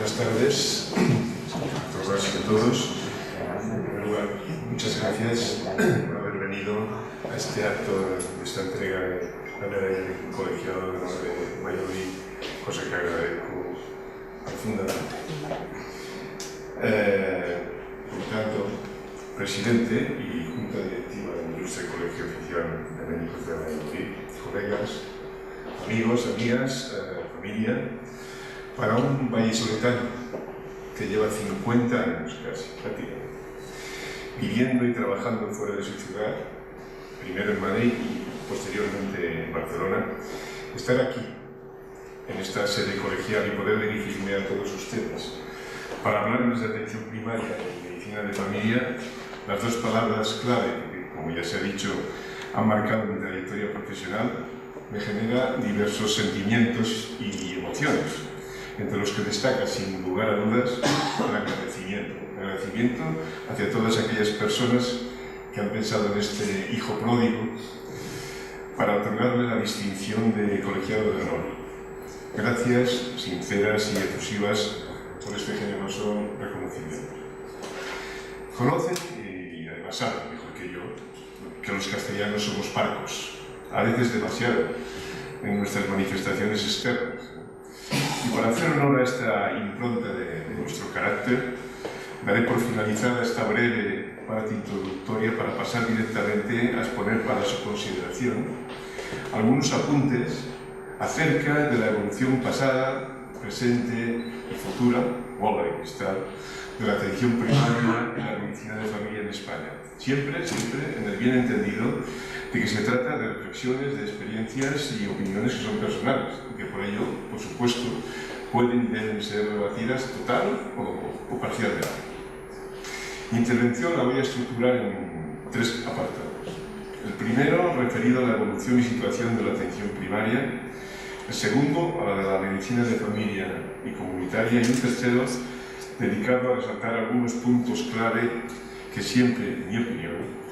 Buenas tardes a todas y a todos. En primer lugar, muchas gracias por haber venido a este acto de esta entrega de la medalla del Colegiado de Honor de Valladolid, cosa que agradezco profundamente. Por tanto, presidente y junta directiva del Ilustre Colegio Oficial de Médicos de Valladolid, colegas, amigos, amigas, familia, para un vallisoletano que lleva 50 años casi, prácticamente, viviendo y trabajando fuera de su ciudad, primero en Madrid y posteriormente en Barcelona, estar aquí, en esta sede colegial, y poder dirigirme a todos ustedes para hablarles de atención primaria y medicina de familia, las dos palabras clave que, como ya se ha dicho, han marcado mi trayectoria profesional, me genera diversos sentimientos y emociones, entre los que destaca, sin lugar a dudas, el agradecimiento hacia todas aquellas personas que han pensado en este hijo pródigo para otorgarle la distinción de colegiado de honor. Gracias sinceras y efusivas por este generoso reconocimiento. Conocen, y además saben mejor que yo, que los castellanos somos parcos, a veces demasiado, en nuestras manifestaciones externas. Y para hacer honor a esta impronta de nuestro carácter, daré por finalizada esta breve parte introductoria para pasar directamente a exponer para su consideración algunos apuntes acerca de la evolución pasada, presente y futura, o la cristal, de la atención primaria y la medicina de familia en España. Siempre en el bien entendido de que se trata de reflexiones, de experiencias y opiniones que son personales, y que por ello, por supuesto, pueden y deben ser debatidas total o parcialmente. Mi intervención la voy a estructurar en tres apartados. El primero, referido a la evolución y situación de la atención primaria. El segundo, a la de la medicina de familia y comunitaria. Y un tercero, dedicado a resaltar algunos puntos clave que siempre, en mi opinión,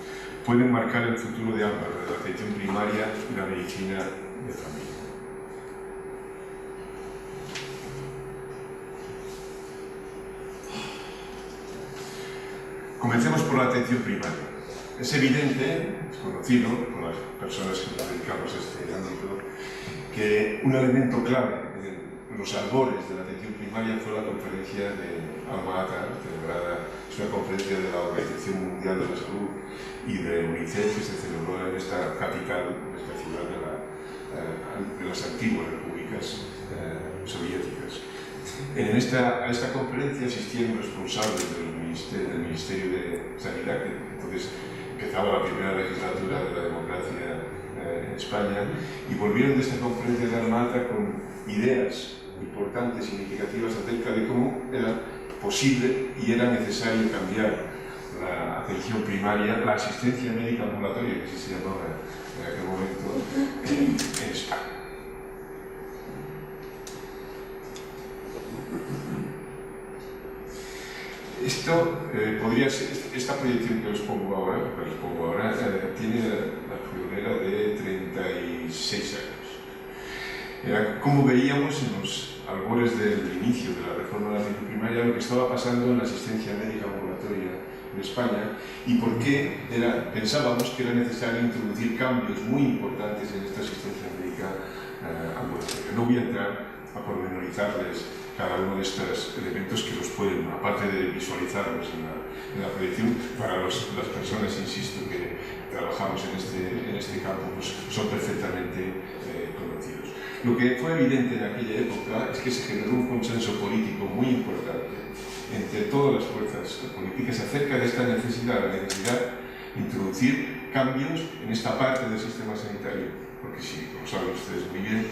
pueden marcar el futuro de ambas, de la atención primaria y la medicina de familia. Comencemos por la atención primaria. Es evidente, es conocido por las personas que nos dedicamos a este ámbito, que un elemento clave en los albores de la atención primaria fue la conferencia de Alma-Ata, celebrada, es una conferencia de la Organización Mundial de la Salud y de UNICEF, que se celebró en esta capital, en esta ciudad de las antiguas repúblicas soviéticas. A esta conferencia asistían responsables del Ministerio de Sanidad, que entonces empezaba la primera legislatura de la democracia en España, y volvieron de esta conferencia de Alma-Ata con ideas importantes, significativas acerca de cómo era posible y era necesario cambiar la atención primaria, la asistencia médica ambulatoria, que así se llamaba en aquel momento, en España. Esta proyección que os pongo ahora, tiene la friolera de 36 años. Como veíamos en los albores del inicio de la reforma de la atención primaria, lo que estaba pasando en la asistencia médica ambulatoria en España y por qué pensábamos que era necesario introducir cambios muy importantes en esta asistencia médica ambulatoria. No voy a entrar a pormenorizarles cada uno de estos elementos que los pueden, aparte de visualizarlos en la proyección, para las personas, insisto, que trabajamos en este campo, pues son perfectamente conocidos. Lo que fue evidente en aquella época es que se generó un consenso político muy importante entre todas las fuerzas políticas acerca de esta necesidad, la necesidad de introducir cambios en esta parte del sistema sanitario, porque sí, como saben ustedes muy bien,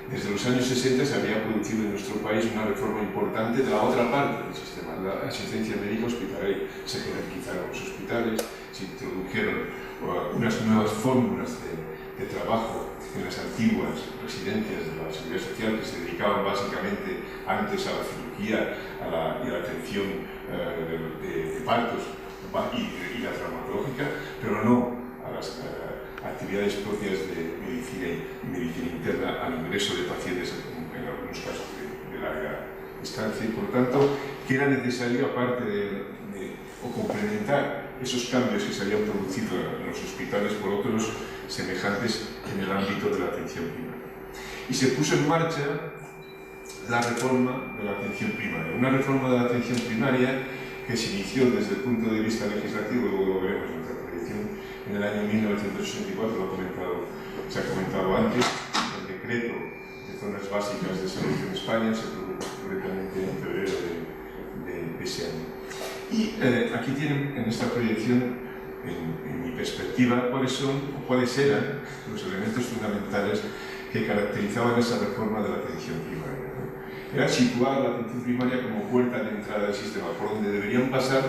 desde los años 60 se había producido en nuestro país una reforma importante de la otra parte del sistema, la asistencia médica hospitalaria. Se jerarquizaron los hospitales, se introdujeron unas nuevas fórmulas de trabajo en las antiguas residencias de la Seguridad Social, que se dedicaban básicamente antes a la cirugía y a la atención de partos y la traumatológica, pero no a las actividades propias de medicina interna al ingreso de pacientes, en algunos casos de larga estancia y por tanto que era necesario, aparte o complementar esos cambios que se habían producido en los hospitales por otros semejantes en el ámbito de la atención primaria. Y se puso en marcha la reforma de la atención primaria, una reforma de la atención primaria que se inició desde el punto de vista legislativo, luego lo veremos en nuestra proyección, en el año 1964, se ha comentado antes, el decreto de zonas básicas de salud en España se produjo concretamente en febrero de ese año. Y aquí tienen en esta proyección, en mi perspectiva, cuáles eran los elementos fundamentales que caracterizaban esa reforma de la atención primaria. Era situar la atención primaria como puerta de entrada del sistema, por donde deberían pasar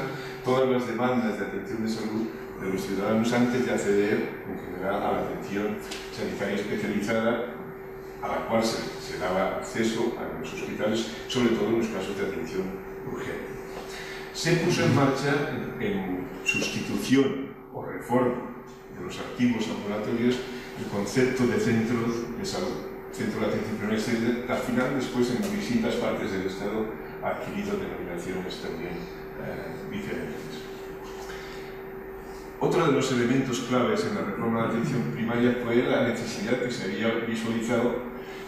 todas las demandas de atención de salud de los ciudadanos antes de acceder, en general, a la atención sanitaria especializada, a la cual se daba acceso a los hospitales, sobre todo en los casos de atención urgente. Se puso en marcha, en sustitución o reforma de los activos ambulatorios, el concepto de centros de salud, centro de atención primaria. Al final, después, en distintas partes del Estado, ha adquirido denominaciones también diferentes. Otro de los elementos claves en la reforma de la atención primaria fue la necesidad que se había visualizado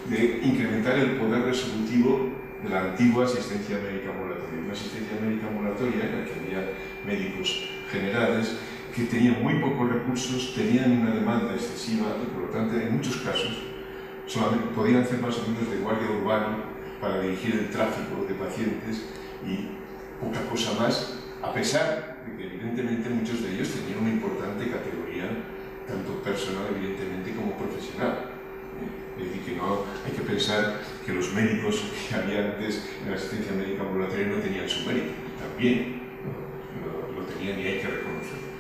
de incrementar el poder resolutivo de la antigua asistencia médica ambulatoria. Una asistencia médica ambulatoria en la que había médicos generales que tenían muy pocos recursos, tenían una demanda excesiva y, por lo tanto, en muchos casos, solamente podían hacer más o menos de guardia urbana para dirigir el tráfico de pacientes y poca cosa más, a pesar de que evidentemente muchos de ellos tenían una importante categoría, tanto personal evidentemente como profesional. Es decir, que no hay que pensar que los médicos que había antes en la asistencia médica ambulatoria no tenían su mérito, también lo tenían y hay que reconocerlo.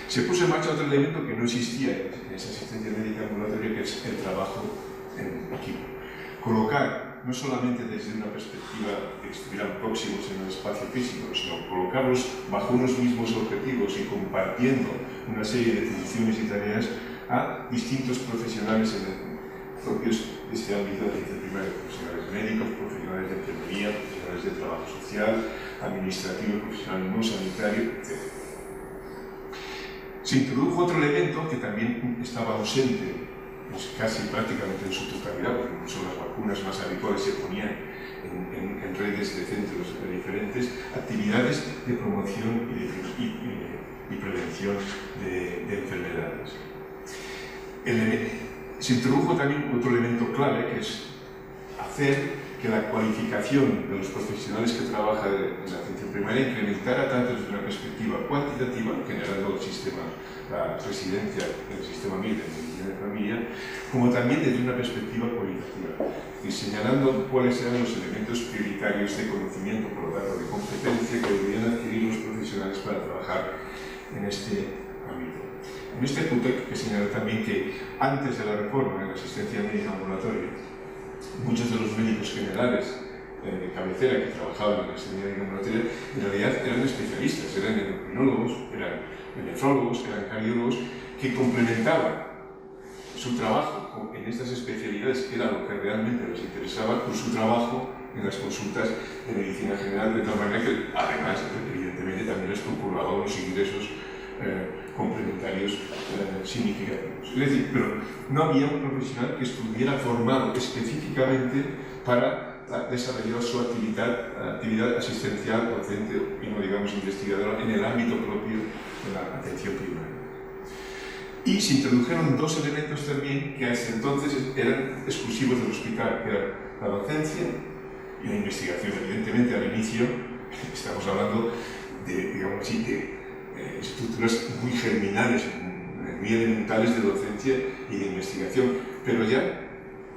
Se puso en marcha otro elemento que no existía en esa asistencia médica ambulatoria, que es el trabajo en equipo. Colocar, no solamente desde una perspectiva de que estuvieran próximos en el espacio físico, sino colocarlos bajo unos mismos objetivos y compartiendo una serie de funciones y tareas a distintos profesionales propios de este ámbito de atención primaria, profesionales médicos, profesionales de enfermería, profesionales de trabajo social, administrativo, profesional no sanitario, etc. Se introdujo otro elemento que también estaba ausente, pues casi prácticamente en su totalidad, porque incluso las vacunas más habituales se ponían en redes de centros diferentes, actividades de promoción y prevención de enfermedades. Se introdujo también otro elemento clave, que es hacer que la cualificación de los profesionales que trabajan en la atención primaria incrementara tanto desde una perspectiva cuantitativa, generando la residencia del sistema MIR de medicina de familia, como también desde una perspectiva cualitativa, y señalando cuáles eran los elementos prioritarios de conocimiento, por lo tanto de competencia, que deberían adquirir los profesionales para trabajar en este ámbito. En este punto hay que señalar también que antes de la reforma en la asistencia médica ambulatoria, muchos de los médicos generales de cabecera que trabajaban en la asistencia médica ambulatoria en realidad eran especialistas, eran endocrinólogos, eran nefrólogos, eran cardiólogos, que complementaban su trabajo en estas especialidades, que era lo que realmente les interesaba, con su trabajo en las consultas de medicina general, de tal manera que además evidentemente también les procuraba unos ingresos complementarios significativos. Es decir, pero no había un profesional que estuviera formado específicamente para desarrollar su actividad asistencial, docente y no digamos investigadora en el ámbito propio de la atención primaria. Y se introdujeron dos elementos también que hasta entonces eran exclusivos del hospital, que eran la docencia y la investigación. Evidentemente al inicio estamos hablando de, digamos así, de estructuras muy germinales, muy elementales de docencia y de investigación, pero ya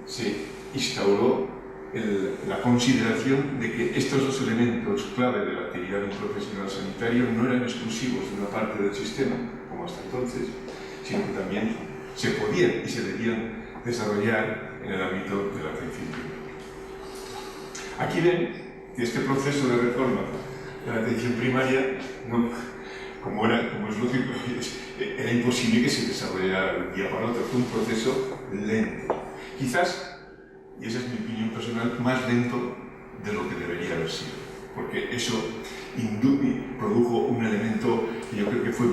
se instauró la consideración de que estos dos elementos clave de la actividad de un profesional sanitario no eran exclusivos de una parte del sistema, como hasta entonces, sino que también se podían y se debían desarrollar en el ámbito de la atención primaria. Aquí ven que este proceso de reforma de la atención primaria como es lógico, era imposible que se desarrollara de un día para otro. Fue un proceso lento. Quizás, y esa es mi opinión personal, más lento de lo que debería haber sido, porque eso produjo un elemento que yo creo que fue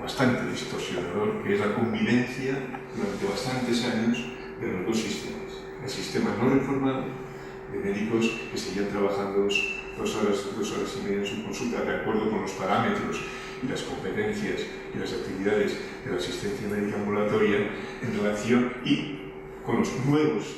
bastante distorsionador, que es la convivencia durante bastantes años de los dos sistemas. El sistema no reformado de médicos que seguían trabajando dos horas y media en su consulta de acuerdo con los parámetros y las competencias y las actividades de la asistencia médica ambulatoria en relación y con los nuevos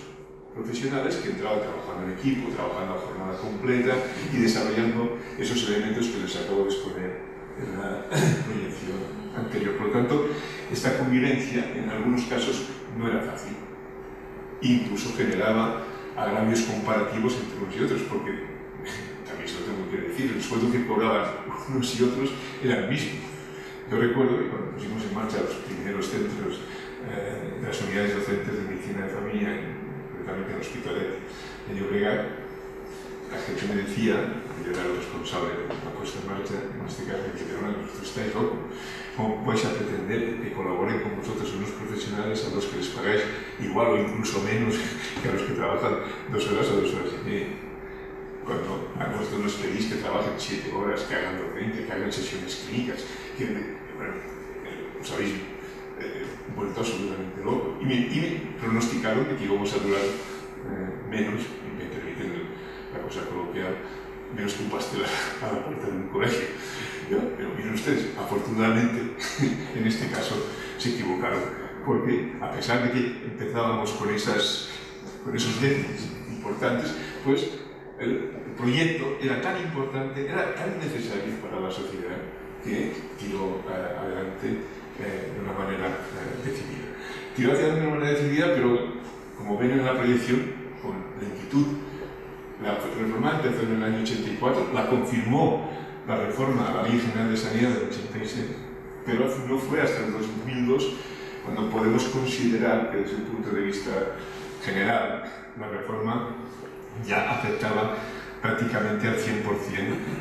profesionales que entraban trabajando en equipo, trabajando a jornada completa y desarrollando esos elementos que les acabo de exponer en la proyección anterior. Por lo tanto, esta convivencia en algunos casos no era fácil. Incluso generaba agravios comparativos entre unos y otros, porque también se lo tengo que decir, el sueldo que cobraban unos y otros era el mismo. Yo recuerdo que cuando pusimos en marcha los primeros centros de las unidades docentes de medicina de familia, concretamente en el Hospitalet de Llobregat, la gente me decía, yo era el responsable de la puesta en marcha, en este caso me decía, vosotros estáis locos, ¿cómo vais a pretender que colaboren con vosotros unos profesionales a los que les pagáis igual o incluso menos que a los que trabajan 2 horas o 2 horas y media? Cuando a vosotros nos pedís que trabajen 7 horas, que hagan docente, que hagan sesiones clínicas, que, bueno, os habéis vuelto absolutamente loco. Y me pronosticaron que íbamos a durar menos, y me permiten la cosa coloquial, menos que un pastel a la puerta de un colegio. Pero miren ustedes, afortunadamente, en este caso se equivocaron, porque a pesar de que empezábamos con esos déficits importantes, pues el proyecto era tan importante, era tan necesario para la sociedad que tiró adelante de una manera decidida. Tiró adelante de una manera decidida, pero como ven en la proyección, con lentitud. La reforma empezó en el año 84, la confirmó la reforma a la Ley General de Sanidad del 86, pero no fue hasta el 2002 cuando podemos considerar que desde un punto de vista general la reforma ya afectaba prácticamente al 100%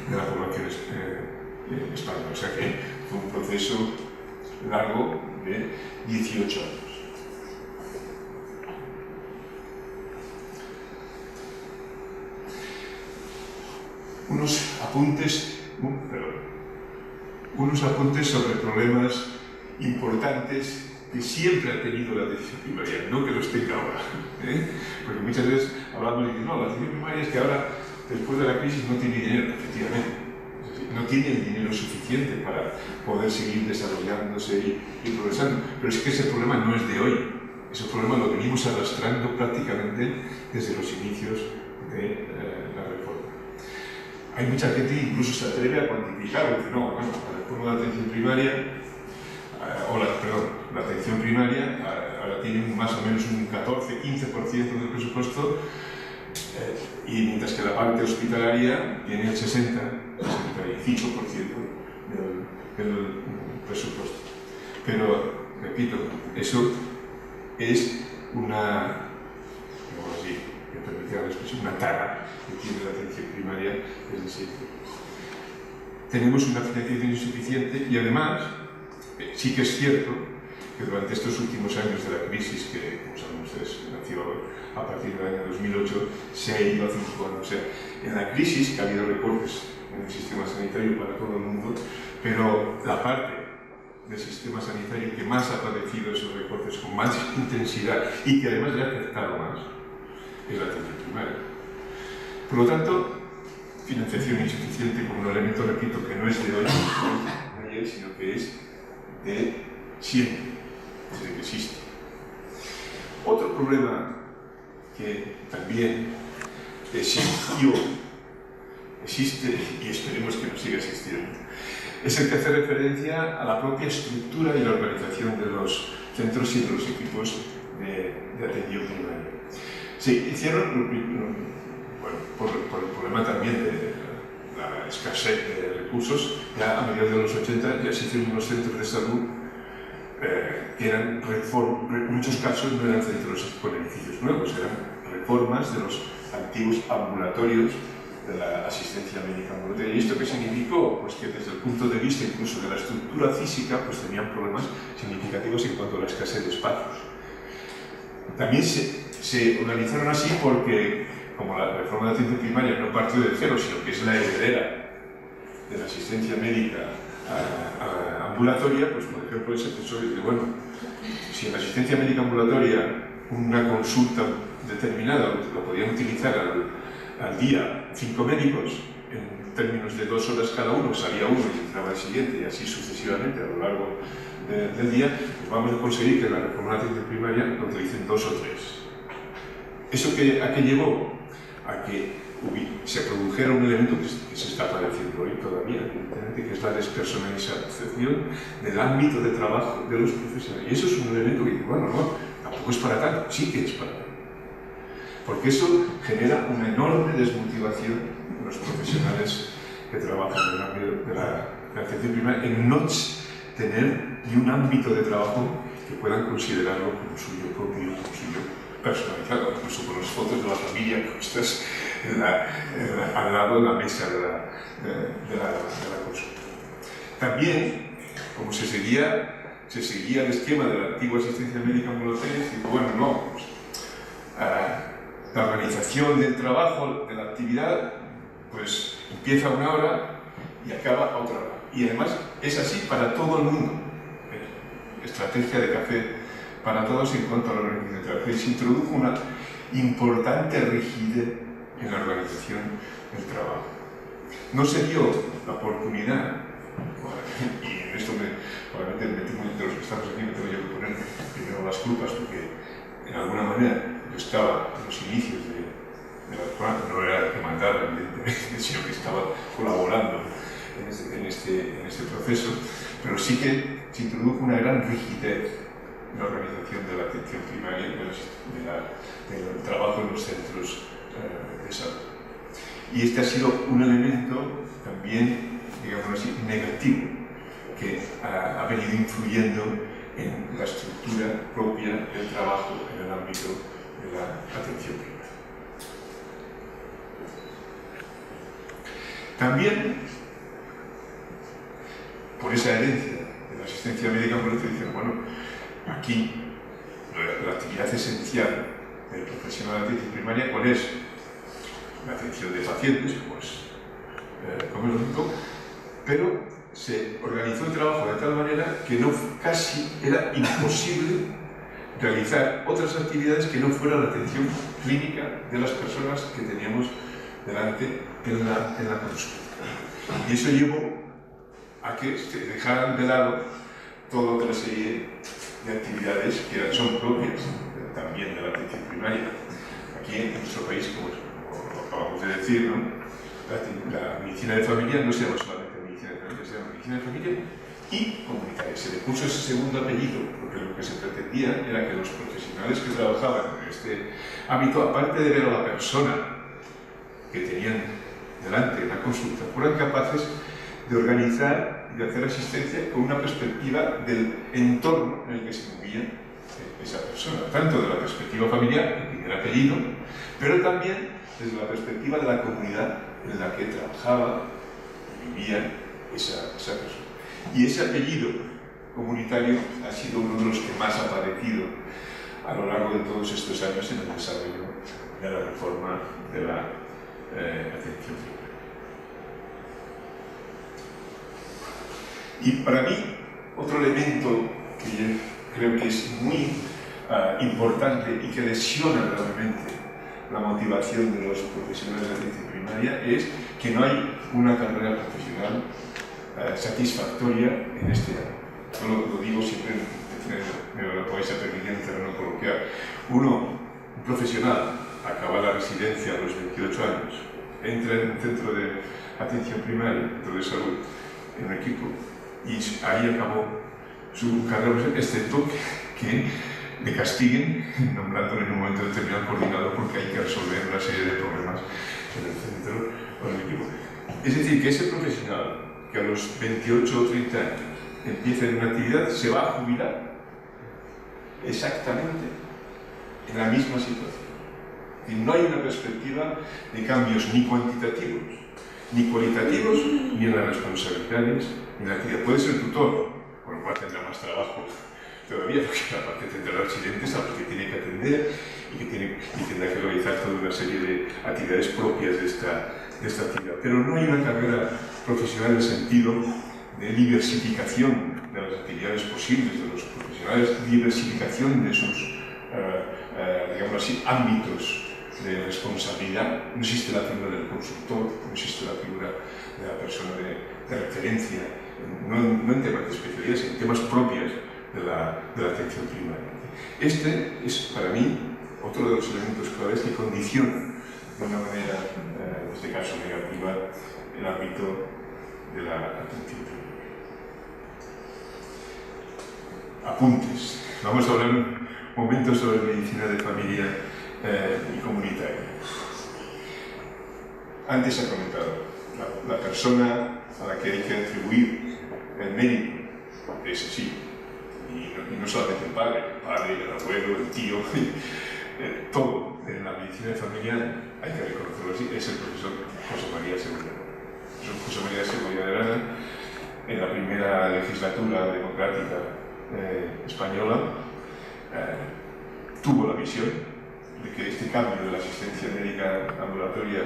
de la población española. O sea que fue un proceso largo de 18 años. Unos apuntes sobre problemas importantes que siempre ha tenido la atención primaria, no que los tenga ahora. Porque muchas veces hablamos y dicen, no, la atención primaria es que ahora, después de la crisis, no tiene dinero, efectivamente. No tiene el dinero suficiente para poder seguir desarrollándose y progresando. Pero es que ese problema no es de hoy. Ese problema lo venimos arrastrando prácticamente desde los inicios de la reforma. Hay mucha gente que incluso se atreve a cuantificar, dice, no, bueno, la reforma de la atención primaria, la atención primaria ahora tiene más o menos un 14-15% del presupuesto, y mientras que la parte hospitalaria tiene el 65% del presupuesto. Pero, repito, eso es una tara que tiene la atención primaria desde siempre. Tenemos una financiación insuficiente y además, sí que es cierto que durante estos últimos años de la crisis, que como saben ustedes nació a partir del año 2008, se ha ido acentuando. O sea, en la crisis que ha habido recortes en el sistema sanitario para todo el mundo, pero la parte del sistema sanitario que más ha padecido esos recortes con más intensidad y que además le ha afectado más es la atención primaria. Por lo tanto, financiación insuficiente como un elemento, repito, que no es de hoy, de ayer, sino que es de siempre, desde que existe. Otro problema que también existió, existe y esperemos que no siga existiendo, es el que hace referencia a la propia estructura y la organización de los centros y de los equipos de atención primaria. Se hicieron, bueno, por el problema también de la escasez de recursos, ya a mediados de los 80 ya se hicieron unos centros de salud que eran en muchos casos no eran centros con edificios nuevos, eran reformas de los antiguos ambulatorios de la asistencia médica ambulatoria. ¿Y esto qué significó? Pues que desde el punto de vista incluso de la estructura física, pues tenían problemas significativos en cuanto a la escasez de espacios. También se organizaron así porque como la reforma de la atención primaria no partió de cero, sino que es la heredera de la asistencia médica ambulatoria, pues por ejemplo se pensó que, bueno, si en la asistencia médica ambulatoria una consulta determinada lo podían utilizar al día 5 médicos, en términos de 2 horas cada uno, salía uno y entraba el siguiente, y así sucesivamente a lo largo del día, pues vamos a conseguir que la reforma de la atención primaria lo utilicen 2 o 3. ¿Eso a qué llevó? A que se produjera un elemento que se está padeciendo hoy todavía, evidentemente, que es la despersonalización del ámbito de trabajo de los profesionales. Y eso es un elemento que dice, bueno, no, tampoco es para tanto, sí que es para tanto. Porque eso genera una enorme desmotivación en los profesionales que trabajan en el ámbito de la atención primaria, en no tener ni un ámbito de trabajo que puedan considerarlo como suyo propio, como suyo personalizado, incluso con las fotos de la familia puestas al lado de la mesa de la consulta. También, como se seguía el esquema de la antigua asistencia médica ambulatoria, digo, bueno, no, pues, la organización del trabajo, de la actividad, pues empieza a una hora y acaba a otra hora. Y además es así para todo el mundo. Estrategia de café para todos en cuanto a la organización del trabajo. Y se introdujo una importante rigidez en la organización del trabajo. No se dio la oportunidad, y en esto probablemente me temo de los que estamos aquí, me tengo yo que poner primero las culpas, porque en alguna manera yo estaba en los inicios de la reforma, no era el que mandaba, evidentemente, sino que estaba colaborando en este proceso, pero sí que se introdujo una gran rigidez en la organización de la atención primaria, del trabajo en los centros de salud. Y este ha sido un elemento también, digamos así, negativo, que ha venido influyendo en la estructura propia del trabajo en el ámbito de la atención primaria. También, por esa herencia de la asistencia médica ambulatoria, dicen, bueno, aquí la actividad esencial del profesional de atención primaria, ¿cuál es? La atención de pacientes, pues, como es lógico, pero se organizó el trabajo de tal manera que casi era imposible realizar otras actividades que no fuera la atención clínica de las personas que teníamos delante en la consulta. Y eso llevó a que se dejaran de lado toda otra serie de actividades que son propias también de la atención primaria. Aquí en nuestro país, como acabamos de decir, ¿no? La medicina de familia no se llama solamente medicina de familia, se llama medicina de familia y comunitaria. Se le puso ese segundo apellido porque lo que se pretendía era que los profesionales que trabajaban en este ámbito, aparte de ver a la persona que tenían delante en la consulta, fueran capaces de organizar y de hacer asistencia con una perspectiva del entorno en el que se movía esa persona, tanto de la perspectiva familiar, el primer apellido, pero también desde la perspectiva de la comunidad en la que trabajaba y vivía esa persona. Y ese apellido comunitario ha sido uno de los que más ha aparecido a lo largo de todos estos años en el desarrollo de la reforma de la atención primaria. Y para mí, otro elemento que creo que es muy importante y que lesiona gravemente la motivación de los profesionales de atención primaria es que no hay una carrera profesional satisfactoria en este año. Lo digo siempre, me lo podéis permitir en terreno coloquial. Un profesional acaba la residencia a los 28 años, entra en un centro de atención primaria, centro de salud, en un equipo, y ahí acabó su carrera, excepto que le castiguen nombrándole en un momento determinado coordinador porque hay que resolver una serie de problemas en el centro o en el equipo. Es decir, que ese profesional que a los 28 o 30 años empieza en una actividad se va a jubilar exactamente en la misma situación. Y no hay una perspectiva de cambios ni cuantitativos, ni cualitativos, ni en las responsabilidades, ni en la actividad. Puede ser tutor, con lo cual tendrá más trabajo todavía, porque aparte tendrá residentes a los que tiene que atender y tendrá que realizar toda una serie de actividades propias de esta actividad. Pero no hay una carrera profesional en el sentido de diversificación de las actividades posibles de los profesionales, diversificación de sus, digamos así, ámbitos de responsabilidad. No existe la figura del consultor, no existe la figura de la persona de referencia, no en temas de especialidad, sino en temas propios de la atención primaria. Este es, para mí, otro de los elementos claves que condicionan de una manera, en este caso negativa, el ámbito de la atención primaria. Apuntes. Vamos a hablar un momento sobre medicina de familia y comunitaria. Antes se ha comentado, la persona a la que hay que atribuir el mérito es así, y no solamente el padre, el abuelo, el tío, todo en la medicina de familia hay que reconocerlo así, es el profesor José María Segovia. El profesor José María Segovia de Arana, en la primera legislatura democrática española, tuvo la visión de que este cambio de la asistencia médica ambulatoria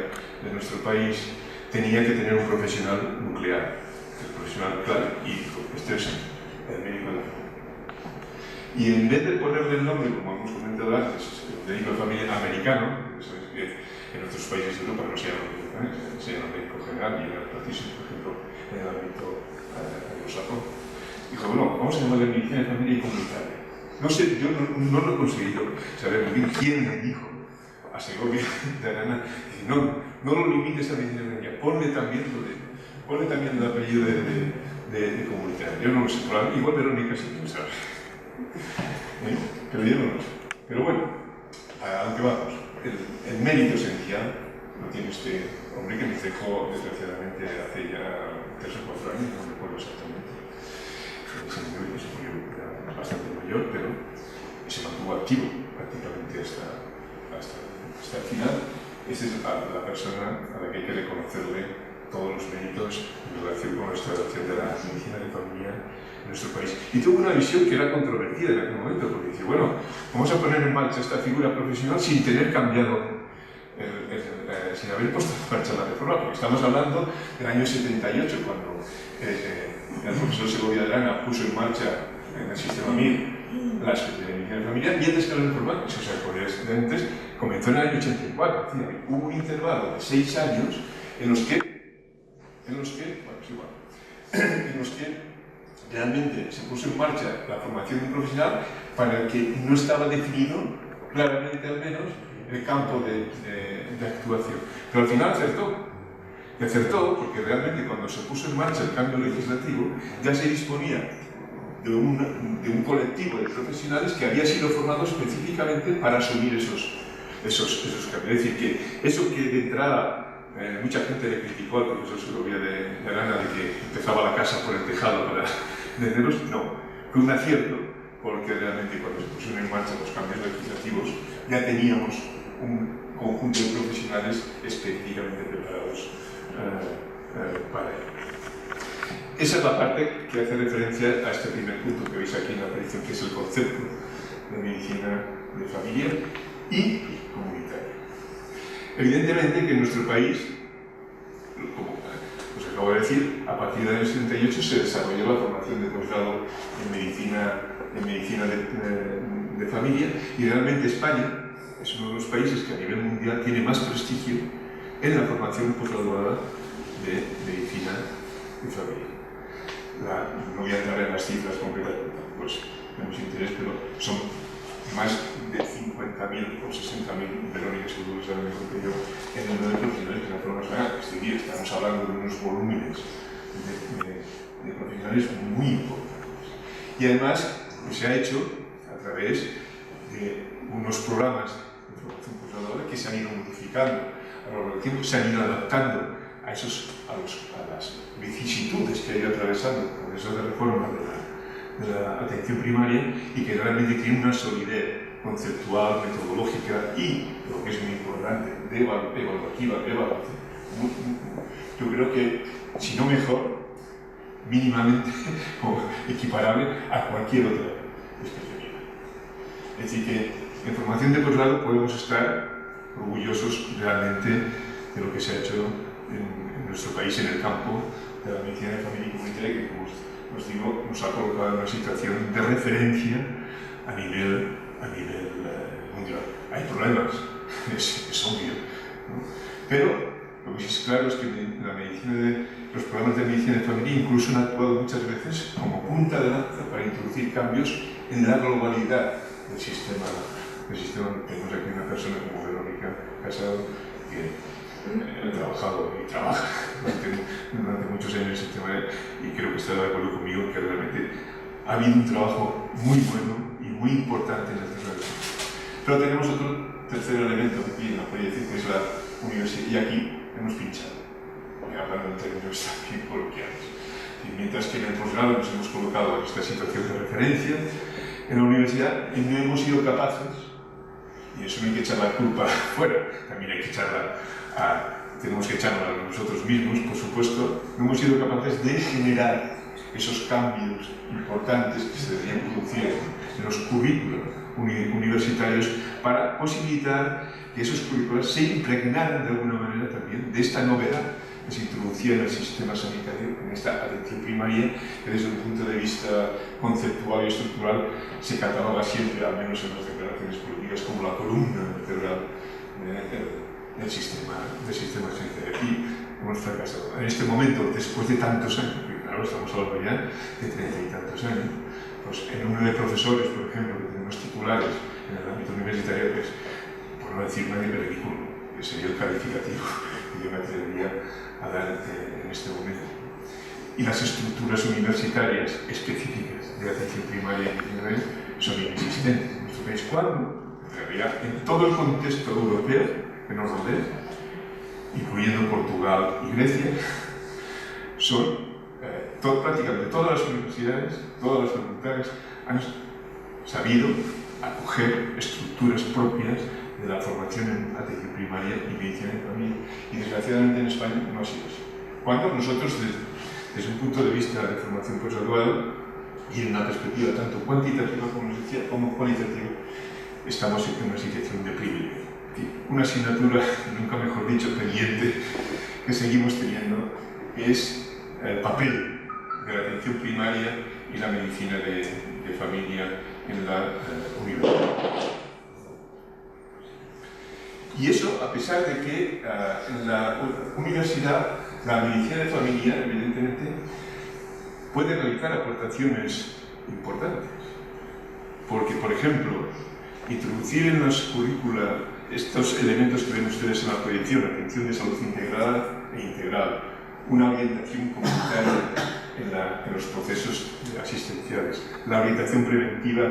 de nuestro país tenía que tener un profesional nuclear, el profesional clave, y dijo, este es el médico de la familia. Y en vez de ponerle el nombre, como hemos comentado antes, el médico de familia americano, sabéis que en otros países de Europa no se llama médico, se llama médico general, y en el practitioner, por ejemplo, en el ámbito anglosajón, dijo, bueno, vamos a llamarle medicina de familia y comunitaria. No sé, yo no lo he conseguido saber muy bien quién le dijo a Segovia de Arana, no lo limites a medicina de familia, ponle también el apellido de comunitaria. Yo no lo sé, igual Verónica sí que lo sabe. Pero yo no lo sé. Pero bueno, a lo que vamos, el mérito esencial lo tiene este hombre que nos dejó desgraciadamente hace ya 3 o 4 años, no recuerdo exactamente. Ese señor que se murió bastante mayor, pero se mantuvo activo prácticamente hasta el final. Esa es la persona a la que hay que reconocerle todos los méritos en relación con la restauración de la medicina de familia en nuestro país. Y tuvo una visión que era controvertida en aquel momento, porque dice, bueno, vamos a poner en marcha esta figura profesional sin tener cambiado, sin haber puesto en marcha la reforma, porque estamos hablando del año 78, cuando el profesor Segovia de Arana puso en marcha en el sistema MIR la especialidad de medicina de familia, y antes que la reforma, o sea, por antes, comenzó en el año 84, es decir, hubo un intervalo de 6 años en los que realmente se puso en marcha la formación de un profesional para el que no estaba definido claramente, al menos, el campo de actuación. Pero al final acertó. Y acertó porque realmente cuando se puso en marcha el cambio legislativo ya se disponía de un colectivo de profesionales que había sido formado específicamente para asumir esos cambios. Es decir, que eso que de entrada mucha gente le criticó al profesor Segovia de Arana de que empezaba la casa por el tejado para venderlos, no, fue un acierto, porque realmente cuando se pusieron en marcha los cambios legislativos ya teníamos un conjunto de profesionales específicamente preparados para ello. Esa es la parte que hace referencia a este primer punto que veis aquí en la aparición, que es el concepto de medicina de familia y comunitaria. Evidentemente que en nuestro país, como os acabo de decir, a partir del año 78 se desarrolló la formación de posgrado en medicina de familia, y realmente España es uno de los países que a nivel mundial tiene más prestigio en la formación posgraduada de medicina de familia. No voy a entrar en las cifras concretas, pues tenemos interés, pero son más de 50.000 o 60.000, Verónica seguro que sabe mejor que yo, en el número de profesionales que la forma nacional. Estamos hablando de unos volúmenes de profesionales muy importantes. Y además, pues, se ha hecho a través de unos programas de formación posgraduada que se han ido modificando a lo largo del tiempo, se han ido adaptando a las vicisitudes que ha ido atravesando el proceso de reforma de la atención primaria, y que realmente tiene una solidez conceptual, metodológica y, lo que es muy importante, evaluativa, de evaluación. Yo creo que, si no mejor, mínimamente o equiparable a cualquier otra especialidad. Es decir, que En formación de posgrado podemos estar orgullosos realmente de lo que se ha hecho en nuestro país en el campo de la medicina de familia y comunitaria, que, como os digo, nos ha colocado en una situación de referencia a nivel mundial. Hay problemas, es obvio, ¿no? Pero lo que sí es claro es que los programas de medicina de familia incluso han actuado muchas veces como punta de lanza para introducir cambios en la globalidad del sistema. Tenemos aquí una persona como Verónica Casado que ha trabajado y trabaja durante muchos años en el sistema y creo que estará de acuerdo conmigo que realmente ha habido un trabajo muy bueno y muy importante en el terreno. Pero tenemos otro tercer elemento aquí en la proyección, que es la universidad, y aquí hemos pinchado, hablando en términos también coloquiales. Y mientras que en el posgrado nos hemos colocado en esta situación de referencia, en la universidad no hemos sido capaces, y eso no hay que echar la culpa fuera, también hay que tenemos que echarla a nosotros mismos, por supuesto, no hemos sido capaces de generar esos cambios importantes que se deberían producir en los currículos universitarios para posibilitar que esos currículos se impregnaran de alguna manera también de esta novedad que se introducía en el sistema sanitario, en esta atención primaria, que desde un punto de vista conceptual y estructural se cataloga siempre, al menos en las declaraciones políticas, como la columna vertebral del sistema sanitario. Aquí hemos fracasado. En este momento, después de tantos años, porque claro, estamos hablando ya de 30 y tantos años, pues el número de profesores, por ejemplo, que tenemos titulares en el ámbito universitario, pues, por no decir más de ridículo, que sería el calificativo que yo me atrevería a dar en este momento. Y las estructuras universitarias específicas de atención primaria y primaria son inexistentes en nuestro país. ¿Cuándo? En realidad, en todo el contexto europeo que nos rodea, incluyendo Portugal y Grecia, son prácticamente todas las universidades, todas las facultades han sabido acoger estructuras propias de la formación en atención primaria y medicina de familia. Y desgraciadamente en España no ha sido así. Cuando nosotros, desde un punto de vista de formación postgraduada y en una perspectiva tanto cuantitativa como cualitativa, estamos en una situación de privilegio. Una asignatura, nunca mejor dicho, pendiente, que seguimos teniendo, que es el papel de la atención primaria y la medicina de familia en la universidad. Y eso a pesar de que en la universidad la medicina de familia, evidentemente, puede realizar aportaciones importantes. Porque, por ejemplo, introducir en las currícula estos elementos que ven ustedes en la proyección, atención de salud integrada e integral, una orientación comunitaria en los procesos asistenciales, la orientación preventiva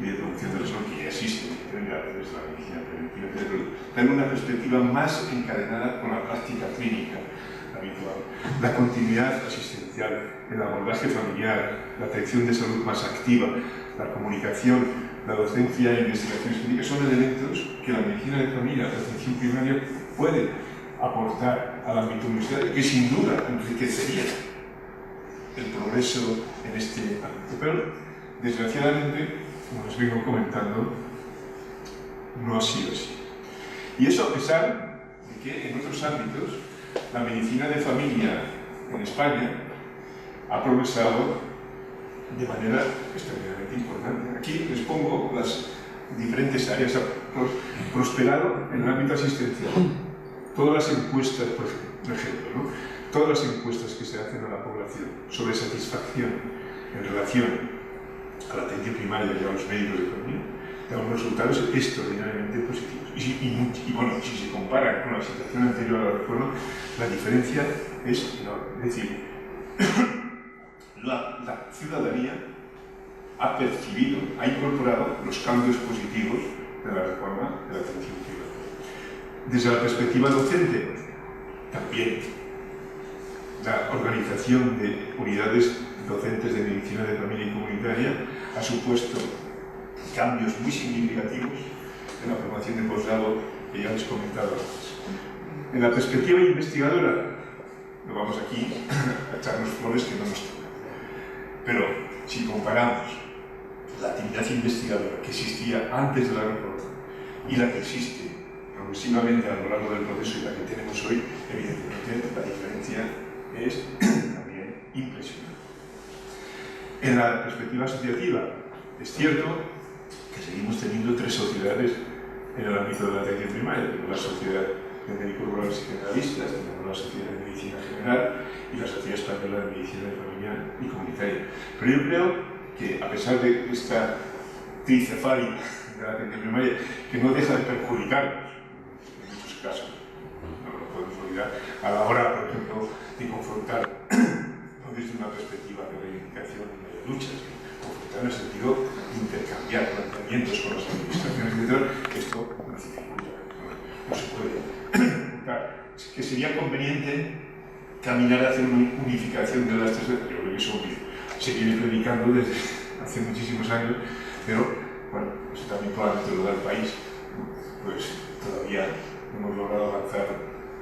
y de producción de la salud, que ya existe desde la medicina preventiva, pero tener una perspectiva más encadenada con la práctica clínica habitual, la continuidad asistencial, el abordaje familiar, la atención de salud más activa, la comunicación, la docencia e investigaciones clínicas son elementos que la medicina de familia, la atención primaria, puede aportar al ámbito universitario, que sin duda enriquecería el progreso en este ámbito. Pero, desgraciadamente, como les vengo comentando, no ha sido así. Y eso a pesar de que en otros ámbitos la medicina de familia en España ha progresado de manera extremadamente importante. Aquí les pongo las diferentes áreas. Ha prosperado en el ámbito asistencial. Todas las encuestas, por ejemplo, ¿no? Todas las encuestas que se hacen a la población sobre satisfacción en relación a la atención primaria y a los médicos de familia dan unos resultados extraordinariamente positivos. Y bueno, si se compara con la situación anterior a la reforma, la diferencia es enorme. Es decir, la ciudadanía ha percibido, ha incorporado los cambios positivos de la reforma de la atención primaria. Desde la perspectiva docente, también la organización de unidades docentes de medicina de familia y comunitaria ha supuesto cambios muy significativos en la formación de posgrado que ya les comentaba antes. En la perspectiva investigadora, no vamos aquí a echarnos flores que no nos tocan. Pero si comparamos la actividad investigadora que existía antes de la reforma y la que existe progresivamente a lo largo del proceso y la que tenemos hoy, evidentemente la diferencia es también impresionante. En la perspectiva asociativa, es cierto que seguimos teniendo tres sociedades en el ámbito de la atención primaria. Tenemos la Sociedad de Médicos Rurales y Generalistas, tenemos la Sociedad de Medicina General y la Sociedad Española de Medicina de Familia y Comunitaria. Pero yo creo que, a pesar de esta tricefalia de la atención primaria, que no deja de perjudicarnos en muchos casos, no lo podemos olvidar, a la hora, por ejemplo, de confrontar, no desde una perspectiva de reivindicación y de luchas, confrontar en el sentido de intercambiar planteamientos con las administraciones, etc., esto no se dificulta, no se puede ocultar. Es que sería conveniente caminar hacia una unificación de las tres, yo creo que eso se viene predicando desde hace muchísimos años, pero bueno, pues también probablemente lo da el país, pues todavía no hemos logrado avanzar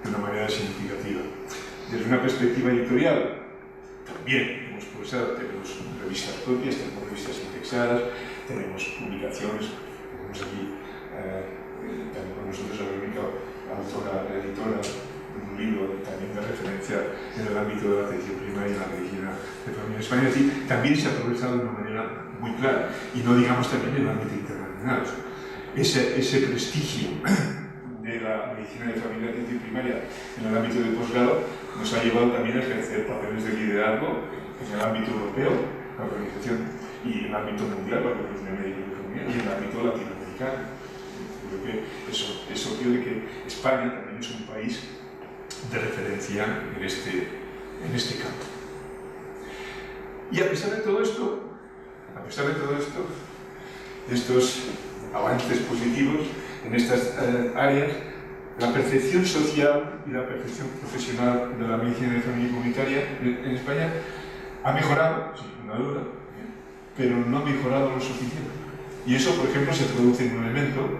de una manera significativa. Desde una perspectiva editorial, también hemos progresado, tenemos revistas propias, tenemos revistas indexadas, tenemos publicaciones, tenemos aquí también con nosotros la editora de un libro también de referencia en el ámbito de la atención primaria y la medicina de familia en España. Es decir, también se ha progresado de una manera muy clara, y no digamos también en el ámbito internacional. Ese prestigio de la medicina de familia y atención primaria en el ámbito de posgrado nos ha llevado también a ejercer papeles de liderazgo en el ámbito europeo, la organización, y en el ámbito mundial, la Organización Médica de Familia, y en el ámbito latinoamericano. Creo que eso es obvio de que España también es un país de referencia en este campo. Y a pesar de todo esto, de estos avances positivos en estas áreas, la percepción social y la percepción profesional de la medicina de familia comunitaria en España ha mejorado, sin ninguna duda, pero no ha mejorado lo suficiente. Y eso, por ejemplo, se traduce en un elemento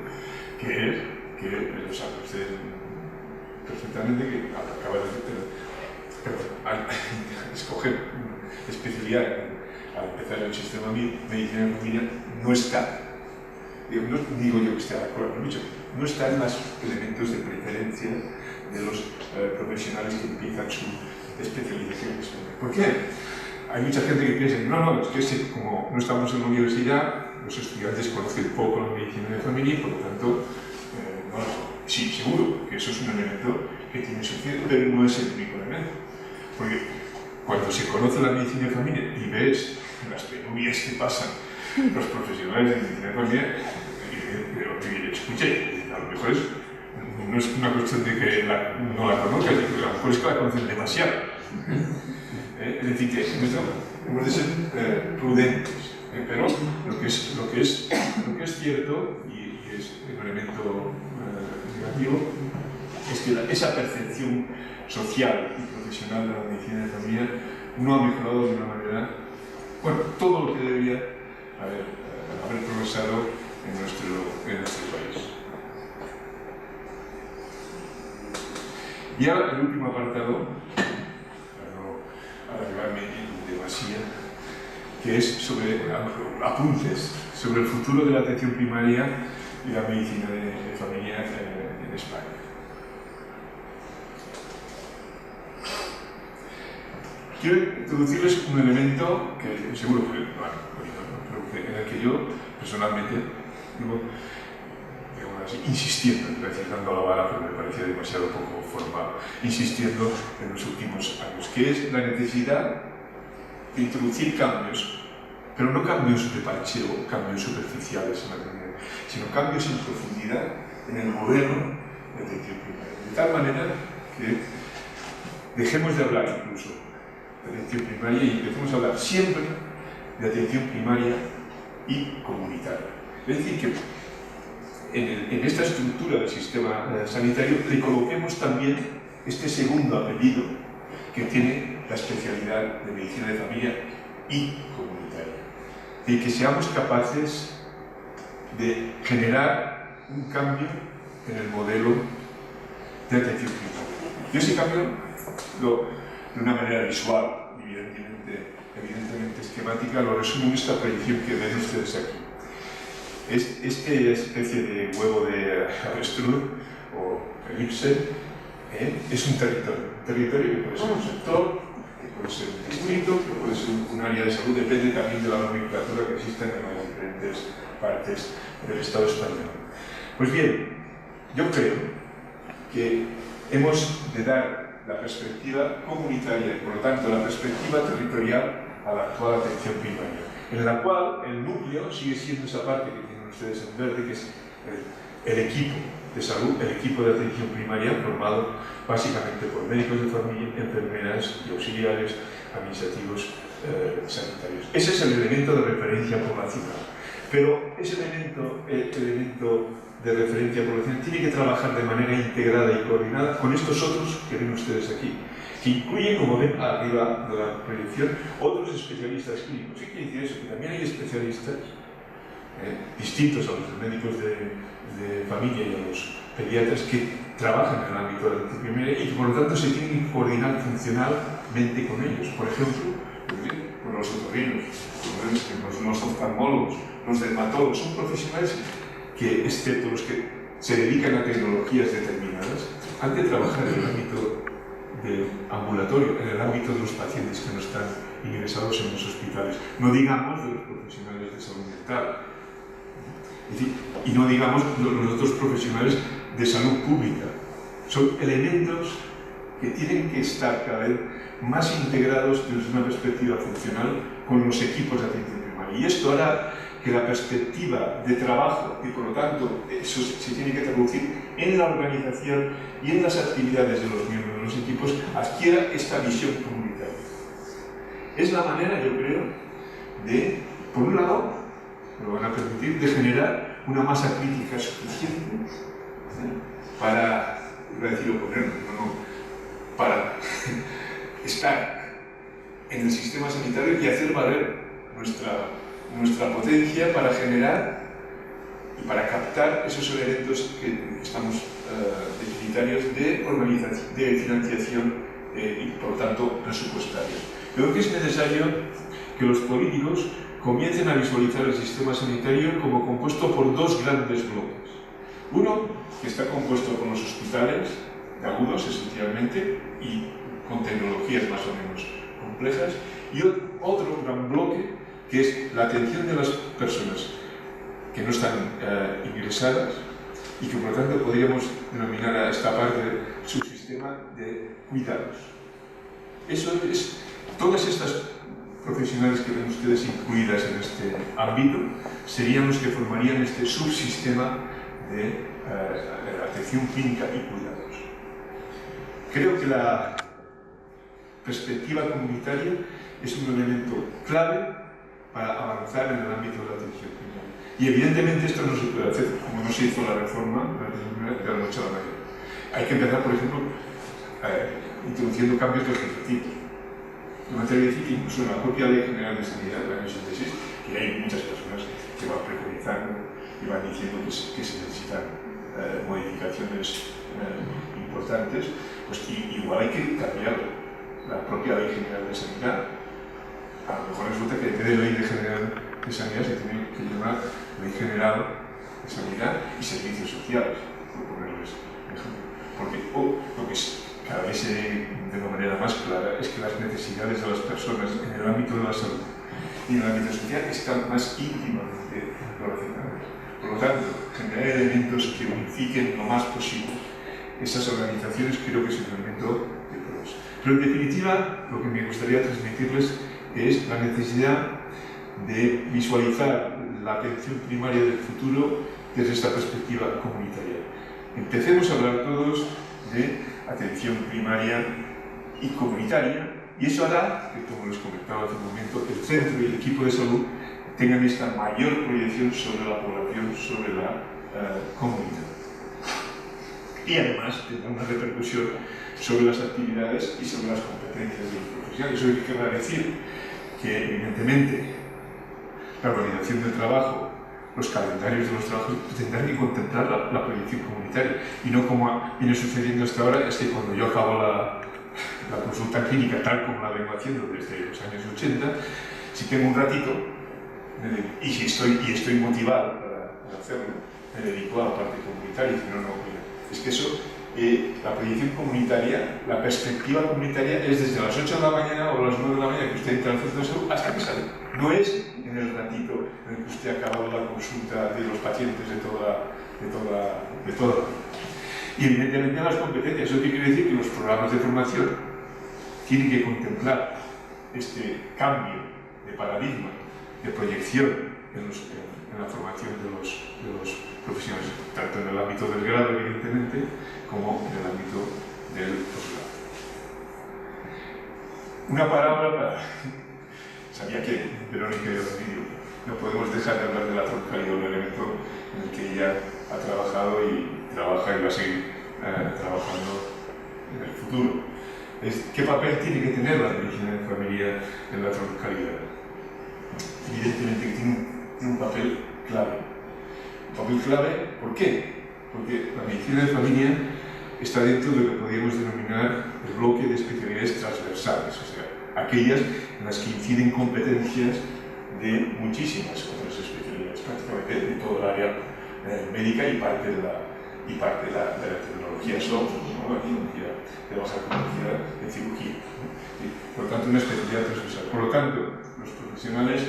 que es, que sabe usted perfectamente, que acaba de decir, al escoger especialidad al empezar el sistema de medicina de familia, no está, no digo yo que esté de acuerdo, no está en los elementos de preferencia de los profesionales que empiezan su especialización en España. ¿Por qué? Hay mucha gente que piensa, no, es que como no estamos en la universidad, los estudiantes conocen poco la medicina de familia y por lo tanto, sí, seguro que eso es un elemento que tiene su cierto, pero no es el único elemento. Porque cuando se conoce la medicina de familia y ves las penurias que pasan los profesionales de medicina de familia, pero escuche, a lo mejor no es una cuestión de que no la conozcan, a lo mejor es que la conocen demasiado. Es decir, que en esto hemos de ser prudentes, pero lo que es cierto, y es un elemento negativo, es que esa percepción social y profesional de la medicina de familia no ha mejorado de una manera, bueno, todo lo que debería haber progresado en nuestro país. Y ahora el último apartado, para no alargarme en demasía, que es sobre apuntes sobre el futuro de la atención primaria y la medicina de familia en España. Quiero introducirles un elemento que seguro que en el que yo personalmente digo, insistiendo, dando la vara, pero me parecía demasiado poco formal, insistiendo en los últimos años, que es la necesidad de introducir cambios, pero no cambios de parcheo, cambios superficiales en la comunidad, sino cambios en profundidad en el modelo de atención primaria. De tal manera que dejemos de hablar incluso de atención primaria y empecemos a hablar siempre de atención primaria y comunitaria. Es decir, que en esta estructura del sistema sanitario le coloquemos también este segundo apellido que tiene la especialidad de medicina de familia y comunitaria. Y que seamos capaces de generar un cambio en el modelo de atención primaria. Yo ese cambio, de una manera visual, evidentemente esquemática, lo resumo en esta proyección que ven ustedes aquí. Esta especie de huevo de avestruz o elipse es un territorio que puede ser un sector, que puede ser un distrito, que puede ser un área de salud, depende también de la nomenclatura que exista en las diferentes partes del Estado español. Pues bien, yo creo que hemos de dar la perspectiva comunitaria y por lo tanto la perspectiva territorial a la actual atención primaria, en la cual el núcleo sigue siendo esa parte que tienen ustedes en verde, que es el equipo de salud, el equipo de atención primaria formado básicamente por médicos de familia, enfermeras y auxiliares administrativos sanitarios. Ese es el elemento de referencia poblacional. Pero ese elemento de referencia poblacional tiene que trabajar de manera integrada y coordinada con estos otros que ven ustedes aquí, que incluyen, como ven arriba de la proyección, otros especialistas clínicos. ¿Qué quiere decir eso? Que también hay especialistas distintos a los médicos de familia y a los pediatras que trabajan en el ámbito de la atención primaria y que por lo tanto se tienen que coordinar funcionalmente con ellos. Por ejemplo, con los otorrinos, los oftalmólogos, los dermatólogos, son profesionales que, excepto los que se dedican a tecnologías determinadas, han de trabajar en el ámbito del ambulatorio, en el ámbito de los pacientes que no están ingresados en los hospitales. No digamos de los profesionales de salud mental. Es decir, y no digamos los otros profesionales de salud pública. Son elementos que tienen que estar cada vez más integrados desde una perspectiva funcional con los equipos de atención primaria. Y esto hará que la perspectiva de trabajo, y por lo tanto eso se tiene que traducir en la organización y en las actividades de los miembros de los equipos, adquiera esta visión comunitaria. Es la manera, yo creo, de, por un lado, me lo van a permitir, de generar una masa crítica suficiente para, iba a decir oponernos, para estar en el sistema sanitario y hacer valer nuestra potencia para generar y para captar esos elementos que estamos deficitarios de organización, de financiación y por lo tanto presupuestarios. Creo que es necesario que los políticos comiencen a visualizar el sistema sanitario como compuesto por dos grandes bloques. Uno, que está compuesto por los hospitales de agudos esencialmente y con tecnologías más o menos complejas, y otro gran bloque que es la atención de las personas que no están ingresadas y que por lo tanto podríamos denominar a esta parte subsistema de cuidados. Eso es, todas estas profesionales que ven ustedes incluidas en este ámbito serían los que formarían este subsistema de atención clínica y cuidados. Creo que la perspectiva comunitaria es un elemento clave para avanzar en el ámbito de la atención primaria. Y evidentemente esto no se puede hacer como no se hizo la reforma de la atención primaria de la noche a la mañana. Hay que empezar, por ejemplo, introduciendo cambios legislativos. En materia de ciencia, incluso en la propia Ley General de Sanidad del año 86, que hay muchas personas que van preconizando y van diciendo que se necesitan modificaciones importantes, pues igual hay que cambiar la propia Ley General de Sanidad. A lo mejor resulta que en vez de Ley General de Sanidad se tiene que llamar Ley General de Sanidad y Servicios Sociales, por ponerles ejemplo. Porque lo que cada vez se ve de una manera más clara es que las necesidades de las personas en el ámbito de la salud y en el ámbito social están más íntimamente relacionadas. Por lo tanto, generar elementos que unifiquen lo más posible esas organizaciones creo que es un elemento de progreso. Pero en definitiva, lo que me gustaría transmitirles es la necesidad de visualizar la atención primaria del futuro desde esta perspectiva comunitaria. Empecemos a hablar todos de atención primaria y comunitaria, y eso hará que, como les comentaba hace un momento, el centro y el equipo de salud tengan esta mayor proyección sobre la población, sobre la comunidad. Y además tendrá una repercusión sobre las actividades y sobre las competencias de los profesionales. Eso querrá decir que, evidentemente, la organización del trabajo, los calendarios de los trabajos tendrán que contemplar la proyección comunitaria y no como viene sucediendo hasta ahora, es que cuando yo acabo la consulta clínica tal como la vengo haciendo desde los años 80, si tengo un ratito y estoy motivado para hacerlo, me dedico a la parte comunitaria. Si no, mira, es que eso, la proyección comunitaria, la perspectiva comunitaria es desde las 8 de la mañana o las 9 de la mañana que usted entra al centro de salud hasta que sale. No es en el ratito en el que usted ha acabado la consulta de los pacientes de toda la vida. Y evidentemente las competencias. ¿Eso qué quiere decir? Que los programas de formación tienen que contemplar este cambio de paradigma, de proyección en la formación de los profesionales, tanto en el ámbito del grado, evidentemente, como en el ámbito del posgrado. Una palabra para... Sabía que Verónica iba a decir, no podemos dejar de hablar de la troncalidad, un elemento en el que ella ha trabajado y trabaja y va a seguir trabajando en el futuro. ¿Qué papel tiene que tener la medicina de familia en la troncalidad? Evidentemente que tiene un papel clave. Un papel clave, ¿por qué? Porque la medicina de familia está dentro de lo que podríamos denominar el bloque de especialidades transversales, o sea, aquellas en las que inciden competencias de muchísimas otras especialidades, prácticamente de todo el área médica y parte de la tecnología software, ¿no? La tecnología de baja complejidad en cirugía, ¿no? Por lo tanto, una especialidad transversal. Por lo tanto, los profesionales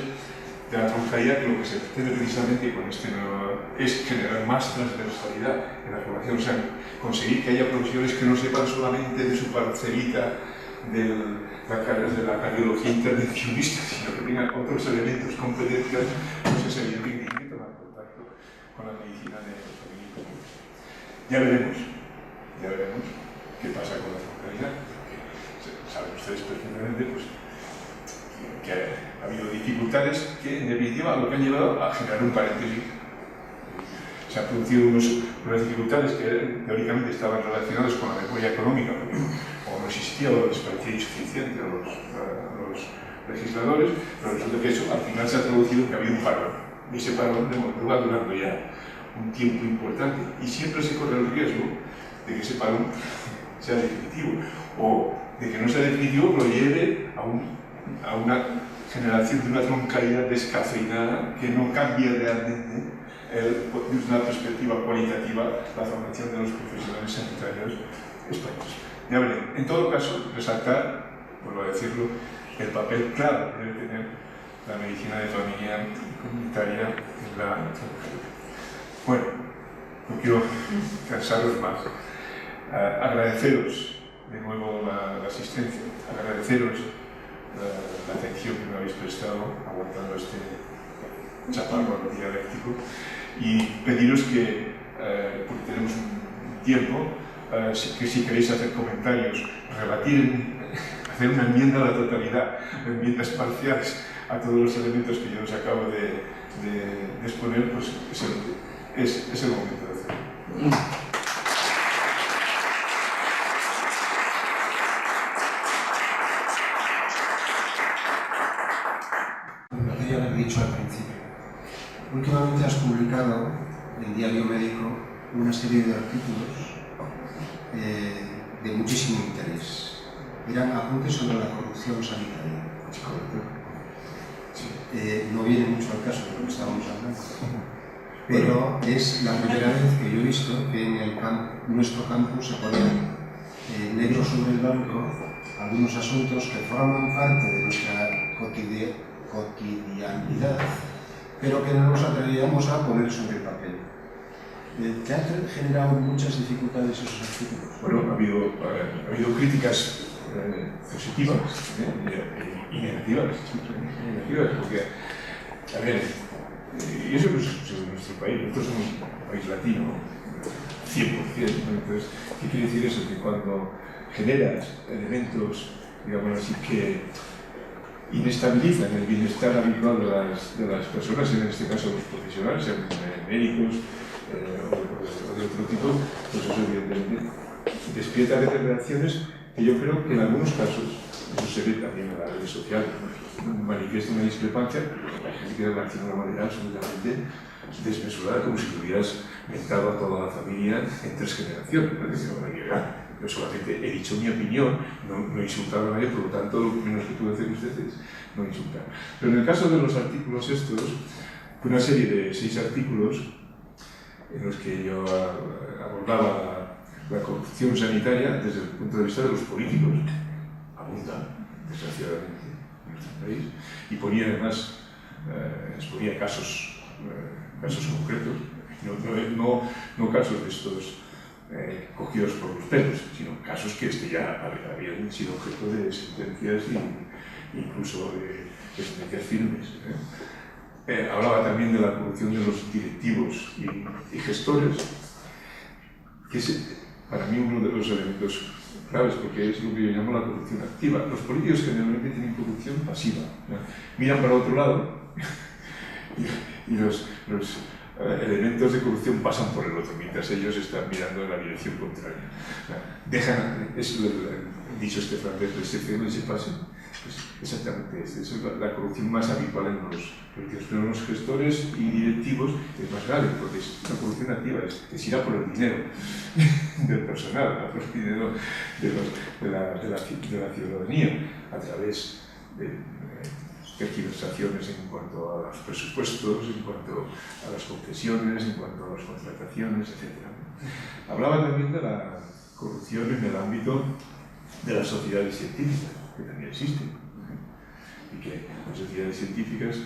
de la troncalidad, lo que se pretende precisamente con este nuevo es generar más transversalidad en la formación, o sea, conseguir que haya profesionales que no sepan solamente de su parcelita de la cardiología intervencionista, sino que tengan otros elementos, competencias, pues es evidente que tienen que tomar contacto con la medicina de familia común. Ya veremos qué pasa con la troncalidad, porque saben ustedes perfectamente pues, que ha habido dificultades que, en definitiva, lo que han llevado a generar un paréntesis. Se han producido unas dificultades que teóricamente estaban relacionadas con la memoria económica, porque o no existía o les parecía insuficiente a los legisladores, pero resulta que eso al final se ha traducido que ha habido un parón. Y ese parón va durando ya un tiempo importante y siempre se corre el riesgo de que ese parón sea definitivo o de que no sea definitivo pero lleve a una generación de una troncalidad descafeinada que no cambie realmente desde una perspectiva cualitativa la formación de los profesionales sanitarios españoles. Ya veré, en todo caso, resaltar, vuelvo a decirlo, el papel clave que debe tener la medicina de familia comunitaria en la troncalidad. Bueno, no quiero cansaros más. Agradeceros de nuevo la asistencia, agradeceros la atención que me habéis prestado aguantando este chaparrón dialéctico y pediros que, porque tenemos un tiempo, que si queréis hacer comentarios, hacer una enmienda a la totalidad, enmiendas parciales a todos los elementos que yo os acabo de exponer, pues es el momento de hacerlo. Lo que ya le he dicho al principio. Últimamente has publicado en el Diario Médico una serie de artículos de muchísimo interés. Eran apuntes sobre la corrupción sanitaria. No viene mucho al caso de lo que estábamos hablando, pero es la primera vez que yo he visto que en nuestro campus se ponen negro sobre el blanco algunos asuntos que forman parte de nuestra cotidianidad, pero que no nos atrevíamos a poner sobre el papel. ¿Te han generado muchas dificultades esos artículos? Bueno, ha habido críticas positivas y negativas, porque, a ver, y eso no es en nuestro país, nosotros somos un país latino, 100%, ¿no? Entonces, ¿qué quiere decir eso? Que cuando generas elementos, digamos así, que inestabilizan el bienestar habitual de las personas, en este caso los profesionales, sean médicos o de otro tipo, pues eso evidentemente despierta a veces reacciones que yo creo que en algunos casos, eso se ve también en las redes sociales, manifiesta una discrepancia, la gente quiere reaccionar de una manera absolutamente desmesurada, como si tuvieras mentado a toda la familia en 3 generaciones. yo solamente he dicho mi opinión, no he insultado a nadie, por lo tanto lo menos que puedo hacer usted es no insultar. Pero en el caso de los artículos estos, fue una serie de 6 artículos en los que yo abordaba la corrupción sanitaria desde el punto de vista de los políticos. Abunda, desgraciadamente, en nuestro país, y ponía además, exponía casos concretos, no casos de estos cogidos por los pelos, sino casos que ya habían sido objeto de sentencias e incluso de sentencias firmes. Hablaba también de la corrupción de los directivos y gestores, que es para mí uno de los elementos claves, porque es lo que yo llamo la corrupción activa. Los políticos generalmente tienen corrupción pasiva, ¿no? Miran para otro lado y los elementos de corrupción pasan por el otro, mientras ellos están mirando en la dirección contraria. Es el dicho este francés, laissez-faire, laissez-passer. Pues exactamente, esa es la corrupción más habitual en los políticos, pero en los gestores y directivos es más grave, porque es una corrupción activa, es ir a por el dinero del personal, a por el dinero de la ciudadanía, a través de tergiversaciones en cuanto a los presupuestos, en cuanto a las concesiones, en cuanto a las contrataciones, etc. Hablaba también de la corrupción en el ámbito de las sociedades científicas, que también existen, y que hay sociedades científicas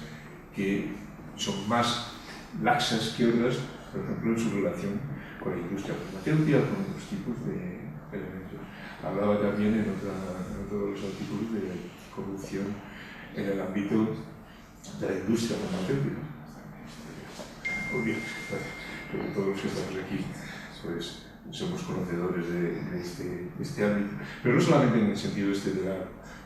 que son más laxas que otras, por ejemplo, en su relación con la industria farmacéutica, con otros tipos de elementos. Hablaba también en otro de los artículos de corrupción en el ámbito de la industria farmacéutica. Obvio, pero todos los que estamos aquí pues, somos conocedores de este ámbito, pero no solamente en el sentido de la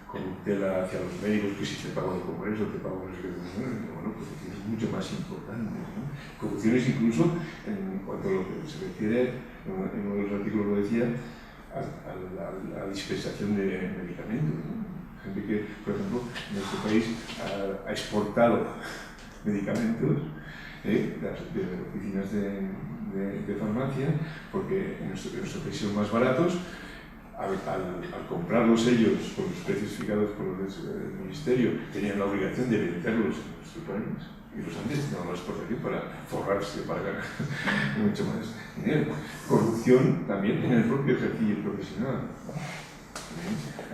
corruptela hacia los médicos, que si te pago el congreso, te pago no sé qué, bueno, corrupción es mucho más importante, ¿no? Corrupciones incluso en cuanto a lo que se refiere, en uno de los artículos lo decía, a la dispensación de medicamentos, ¿no? Gente que, por ejemplo, en nuestro país ha exportado medicamentos de oficinas de farmacia, porque en nuestro país son más baratos. Al comprarlos ellos con los precios fijados por el Ministerio, tenían la obligación de venderlos en nuestro país y los han destinado a la exportación para forrarse, para ganar mucho más dinero. Corrupción también en el propio ejercicio profesional.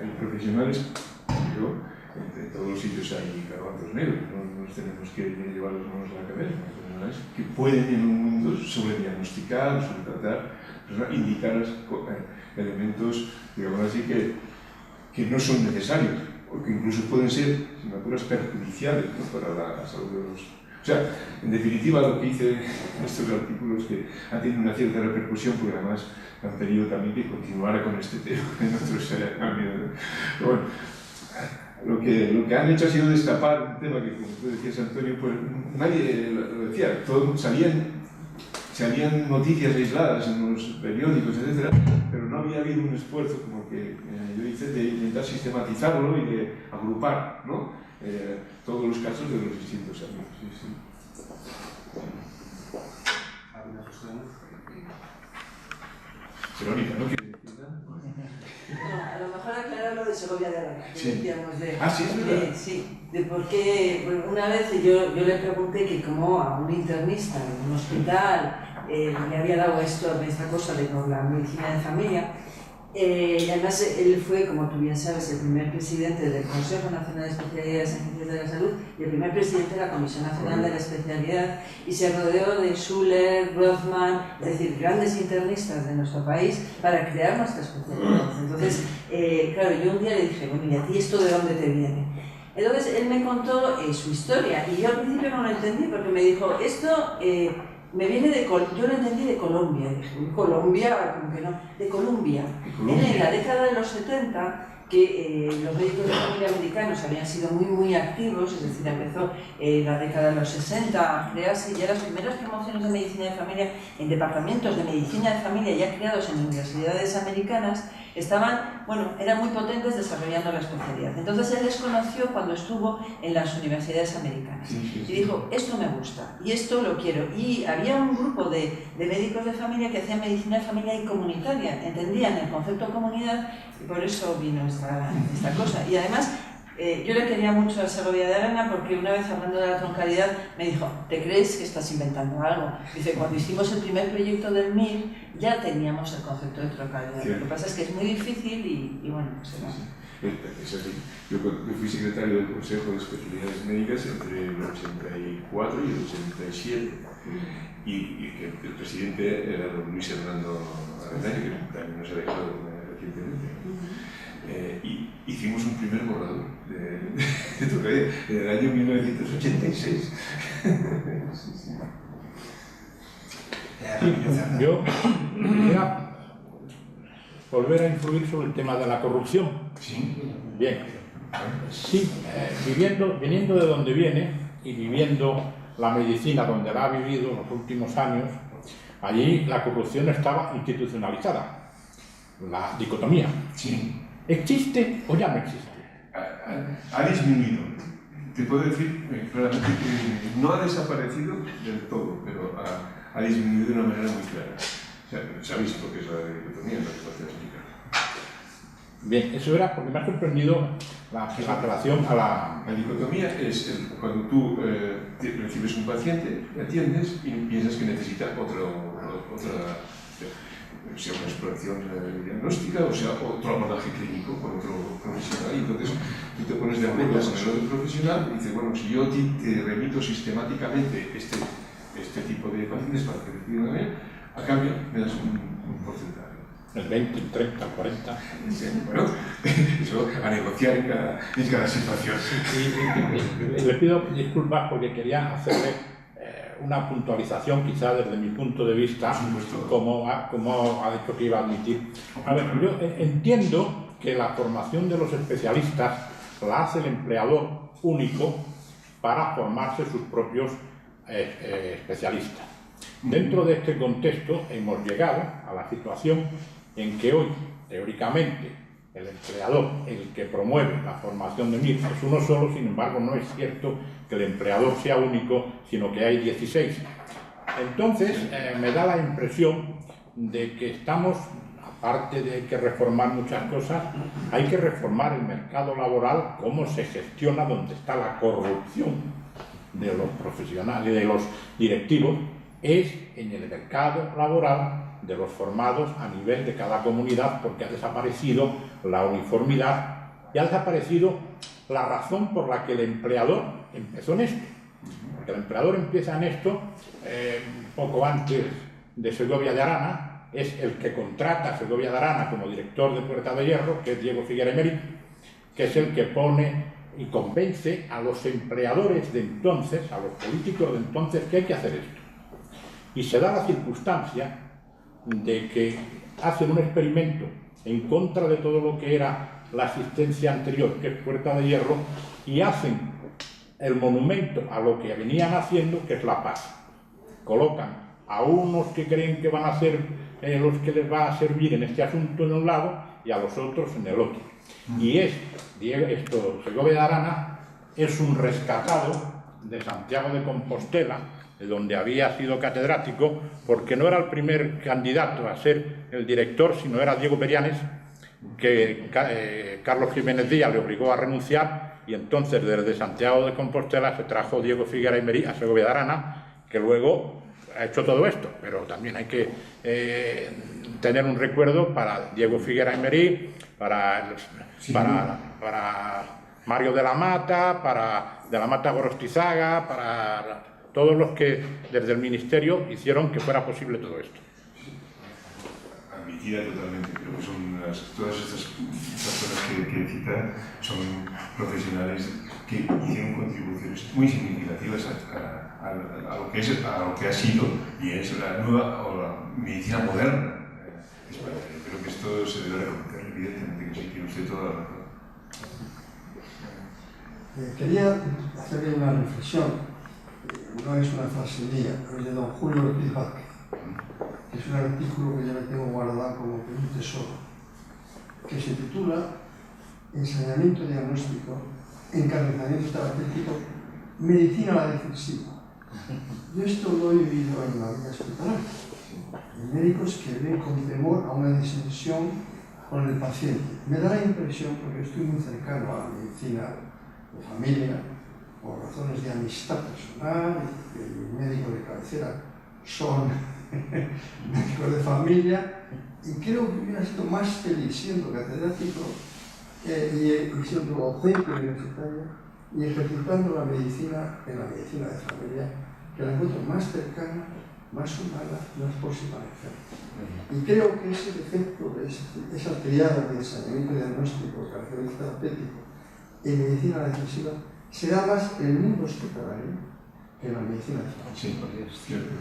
Hay profesionales, pero en todos los sitios hay garbanzos negros, no nos tenemos que llevar las manos a la cabeza, que pueden en un mundo sobrediagnosticar, sobretratar, indicar elementos, digamos así, que no son necesarios, o que incluso pueden ser asignaturas perjudiciales, ¿no?, para la salud de los... O sea, en definitiva, lo que hice en estos artículos que han tenido una cierta repercusión, porque además han pedido también que continuara con este tema en otros ámbitos. Pero bueno, lo que han hecho ha sido destapar un tema que, como tú decías, Antonio, pues nadie lo decía, salían noticias aisladas en los periódicos, etc., pero no había habido un esfuerzo como que yo hice de intentar sistematizarlo y de agrupar, ¿no?, todos los casos de los distintos ámbitos. Sí. Verónica, ¿no quieres decir nada? No, a lo mejor aclarar lo de Segovia de Aragón, que decíamos de... Ah, sí, es verdad. Sí, de por qué... Bueno, una vez yo le pregunté que como a un internista en un hospital le había dado esta cosa de con la medicina de familia. Además, él fue, como tú bien sabes, el primer presidente del Consejo Nacional de Especialidades en Ciencias de la Salud y el primer presidente de la Comisión Nacional de la Especialidad, y se rodeó de Schuller, Rothman, es decir, grandes internistas de nuestro país para crear nuestra especialidad. Entonces, claro, yo un día le dije, bueno, ¿y a ti esto de dónde te viene? Entonces, él me contó su historia, y yo al principio no lo entendí, porque me dijo, esto... me viene yo lo entendí de Colombia, dije, ¿Colombia? ¿Cómo que no? De Colombia. En la década de los 70, que los médicos de familia americanos habían sido muy activos, es decir, empezó la década de los 60 a crearse ya las primeras promociones de medicina de familia en departamentos de medicina de familia ya creados en universidades americanas. estaban, bueno, eran muy potentes desarrollando la especialidad. Entonces él les conoció cuando estuvo en las universidades americanas y dijo, esto me gusta y esto lo quiero. Y había un grupo de médicos de familia que hacían medicina de familia y comunitaria, entendían el concepto de comunidad y por eso vino esta cosa. Y además, yo le quería mucho a Segovia de Arana porque una vez hablando de la troncalidad me dijo, ¿te crees que estás inventando algo? Dice, cuando hicimos el primer proyecto del MIR ya teníamos el concepto de troncalidad. Lo que pasa es que es muy difícil y bueno, pues era... Es así. Yo fui secretario del Consejo de Especialidades Médicas entre el 84 y el 87 y que el presidente era don Luis Hernando Avendaño, que también nos ha dejado recientemente. Y hicimos un primer borrador de troncalidad en el año 1986. Yo quería volver a influir sobre el tema de la corrupción. Sí. Bien. Sí, viniendo de donde viene y viviendo la medicina donde la ha vivido en los últimos años, allí la corrupción estaba institucionalizada. La dicotomía. Sí. ¿Existe o ya no existe? Ha disminuido. Te puedo decir claramente que no ha desaparecido del todo, pero ha disminuido de una manera muy clara. O sea, sabéis lo que es la dicotomía, no os voy a explicar. Bien, eso era porque me ha sorprendido la relación a la... La dicotomía es cuando tú recibes un paciente, le atiendes y piensas que necesita otra sea una exploración diagnóstica o sea otro abordaje clínico con otro profesional. Y entonces tú te pones de acuerdo con el otro profesional y dices, bueno, si yo te remito sistemáticamente este tipo de pacientes para que reciban a cambio me das un porcentaje. El 20, el 30, el 40. Bueno, eso a negociar en cada situación. Le pido disculpas porque quería hacerle una puntualización, quizá desde mi punto de vista, como ha dicho que iba a admitir. A ver, yo entiendo que la formación de los especialistas la hace el empleador único para formarse sus propios especialistas. Dentro de este contexto hemos llegado a la situación en que hoy, teóricamente, el empleador, el que promueve la formación de MIR, es uno solo. Sin embargo, no es cierto que el empleador sea único, sino que hay 16. Entonces, me da la impresión de que estamos, aparte de que reformar muchas cosas, hay que reformar el mercado laboral, cómo se gestiona, dónde está la corrupción de los profesionales, de los directivos, es en el mercado laboral de los formados a nivel de cada comunidad, porque ha desaparecido la uniformidad y ha desaparecido la razón por la que el empleador empezó en esto. Porque el empleador empieza en esto poco antes de Segovia de Arana, es el que contrata a Segovia de Arana como director de Puerta de Hierro, que es Diego Figuera Emery, que es el que pone y convence a los empleadores de entonces, a los políticos de entonces, que hay que hacer esto. Y se da la circunstancia de que hacen un experimento en contra de todo lo que era la asistencia anterior, que es Puerta de Hierro, y hacen el monumento a lo que venían haciendo, que es la paz. Colocan a unos que creen que van a ser los que les va a servir en este asunto en un lado y a los otros en el otro. Y Segovia de Arana es un rescatado de Santiago de Compostela, de donde había sido catedrático, porque no era el primer candidato a ser el director, sino era Diego Perianes, que Carlos Jiménez Díaz le obligó a renunciar, y entonces desde Santiago de Compostela se trajo Diego Figuera Emery a Segovia de Arana, que luego ha hecho todo esto. Pero también hay que tener un recuerdo para Diego Figuera Emery, para Mario de la Mata, para de la Mata Gorostizaga, para todos los que desde el Ministerio hicieron que fuera posible todo esto. Admitida totalmente, creo que son todas estas personas que citan son profesionales que hicieron contribuciones muy significativas a lo que ha sido y es la nueva o la medicina moderna de España. Creo que esto se debe reconocer, evidentemente que sí, tiene usted toda la razón. Quería hacerle una reflexión. No es una frase mía, es de don Julio Ortiz Vázquez, que es un artículo que yo me tengo guardado como un tesoro. que se titula Ensañamiento diagnóstico, encarnizamiento terapéutico, medicina a la defensiva. Yo esto lo he vivido en la vida hospitalaria. Hay médicos que ven con temor a una disensión con el paciente. Me da la impresión, porque estoy muy cercano a la medicina de familia, por razones de amistad personal, que mi médico de cabecera son médicos de familia, y creo que hubiera sido más feliz siendo catedrático y siendo docente universitario y ejercitando la medicina en la medicina de familia, que la encuentro más cercana, más humana, más próxima al enfermo. Y creo que ese defecto, esa triada de ensañamiento diagnóstico, característico terapéutico y medicina defensiva, se da más en el mundo hospitalario que en la medicina de familia. Sí, porque es cierto.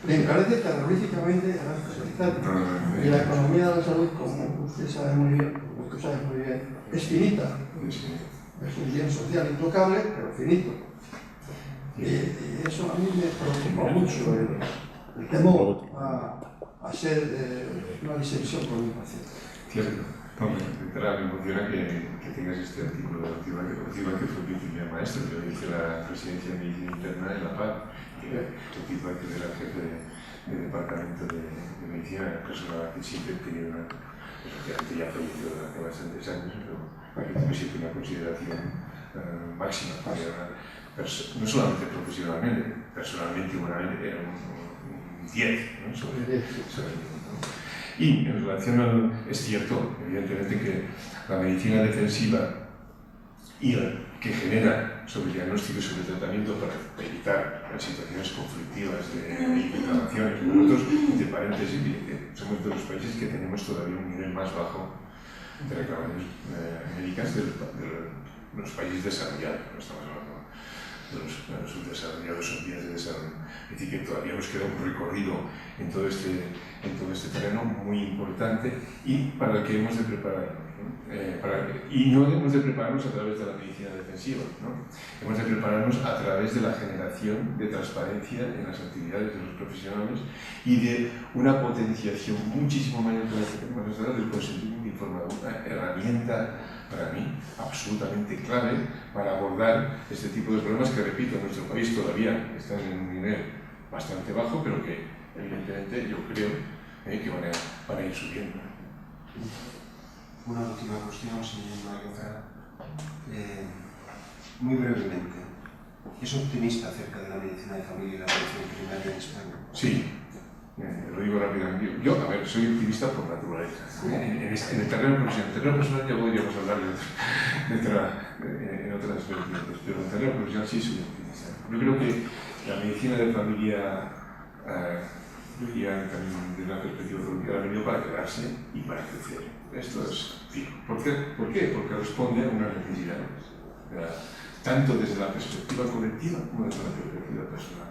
Le encarece terroríficamente el gasto sanitario. Y la economía de la salud, como usted sabe muy bien, es finita. Es un bien social intocable, pero finito. Y eso a mí me preocupa mucho, el temor a ser una disensión con un paciente. Cierto. Literal, me emociona que tengas este artículo de Otiva, que fue mi primer maestro. Yo hice la residencia de medicina interna en La Paz, y Otiva, que era el jefe del departamento de medicina, una persona que siempre tenía una, efectivamente ya falleció hace bastantes años, pero que tuve siempre una consideración máxima, porque era no solamente profesionalmente, personalmente y humanamente, era un 10, ¿no? sobre el mundo. Y en relación al, es cierto, evidentemente, que la medicina defensiva y que genera sobre el diagnóstico y sobre el tratamiento para evitar las situaciones conflictivas de inflamaciones. Nosotros, entre paréntesis, somos de los países que tenemos todavía un nivel más bajo de reclamaciones médicas de los países desarrollados. No estamos hablando de los subdesarrollados o en vías de desarrollo. Es decir, que todavía nos queda un recorrido en todo este terreno muy importante y para el que hemos de prepararnos. Y no hemos de prepararnos a través de la medicina defensiva, ¿no? Hemos de prepararnos a través de la generación de transparencia en las actividades de los profesionales y de una potenciación muchísimo mayor de la que tenemos ahora del consentimiento informado, una herramienta para mí absolutamente clave para abordar este tipo de problemas que, repito, en nuestro país todavía están en un nivel bastante bajo, pero que evidentemente yo creo que van a ir subiendo. Una última cuestión, señor Mario. Muy brevemente, ¿es optimista acerca de la medicina de familia y la atención primaria en España? Sí, lo digo rápidamente. Yo, a ver, soy optimista por naturaleza. En el terreno personal ya podríamos hablar en otras vertientes, pero en el terreno profesional sí soy optimista. Yo creo que la medicina de familia, ya también desde la perspectiva económica, ha venido para quedarse y para crecer. Esto es fijo. ¿Por qué? Porque responde a unas necesidades, tanto desde la perspectiva colectiva como desde la perspectiva personal.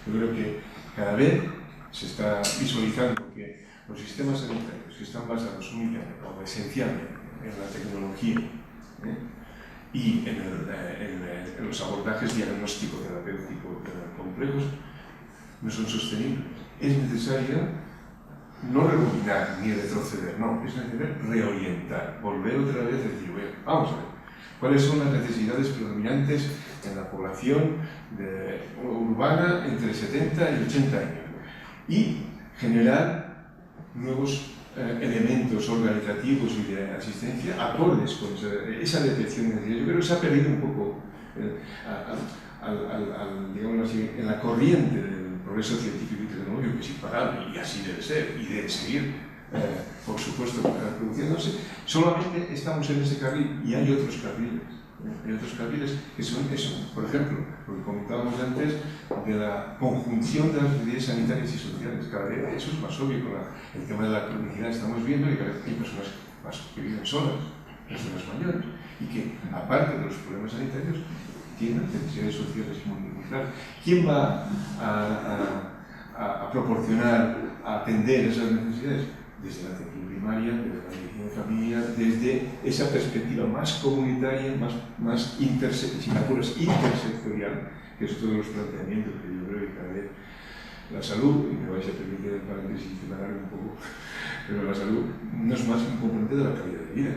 Yo creo que cada vez se está visualizando que los sistemas sanitarios que están basados únicamente o esencialmente en la tecnología y en los abordajes diagnóstico-terapéuticos complejos no son sostenibles. Es necesario no rebobinar ni retroceder, no, es necesario reorientar, volver otra vez a decir, bueno, vamos a ver, cuáles son las necesidades predominantes en la población urbana entre 70 y 80 años y generar nuevos elementos organizativos y de asistencia acordes con esa detección de necesidades. Yo creo que se ha perdido un poco digamos así, en la corriente del progreso científico y tecnológico, que es imparable y así debe ser y debe seguir, por supuesto, produciéndose. Solamente estamos en ese carril y hay otros carriles. Hay otros carriles que son eso, por ejemplo, lo que comentábamos antes de la conjunción de las necesidades sanitarias y sociales. Cada vez eso es más obvio con el tema de la cronicidad. Estamos viendo que cada vez hay personas que viven solas, personas mayores, y que, aparte de los problemas sanitarios, tienen necesidades sociales muy claras. ¿Quién va a proporcionar, a atender esas necesidades? Desde la atención primaria, desde la medicina de familia, desde esa perspectiva más comunitaria, más intersectorial, que es todos los planteamientos que yo creo que cada vez la salud, y me vais a permitir el paréntesis que me alargue un poco, pero la salud no es más un componente de la calidad de vida.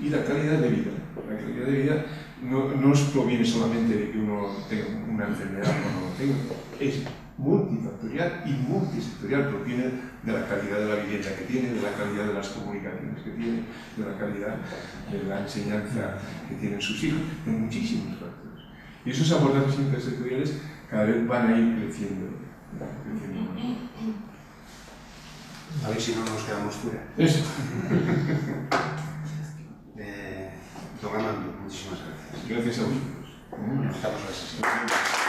Y la calidad de vida no nos proviene solamente de que uno tenga una enfermedad o no lo tenga, es multifactorial y multisectorial, proviene de la calidad de la vivienda que tiene, de la calidad de las comunicaciones que tiene, de la calidad de la enseñanza que tienen sus hijos, de muchísimos factores. Y esos abordajes intersectoriales cada vez van a ir creciendo. A ver si no nos quedamos fuera. Eso. Don Armando, muchísimas gracias. Gracias a vosotros. Estamos a la sesión.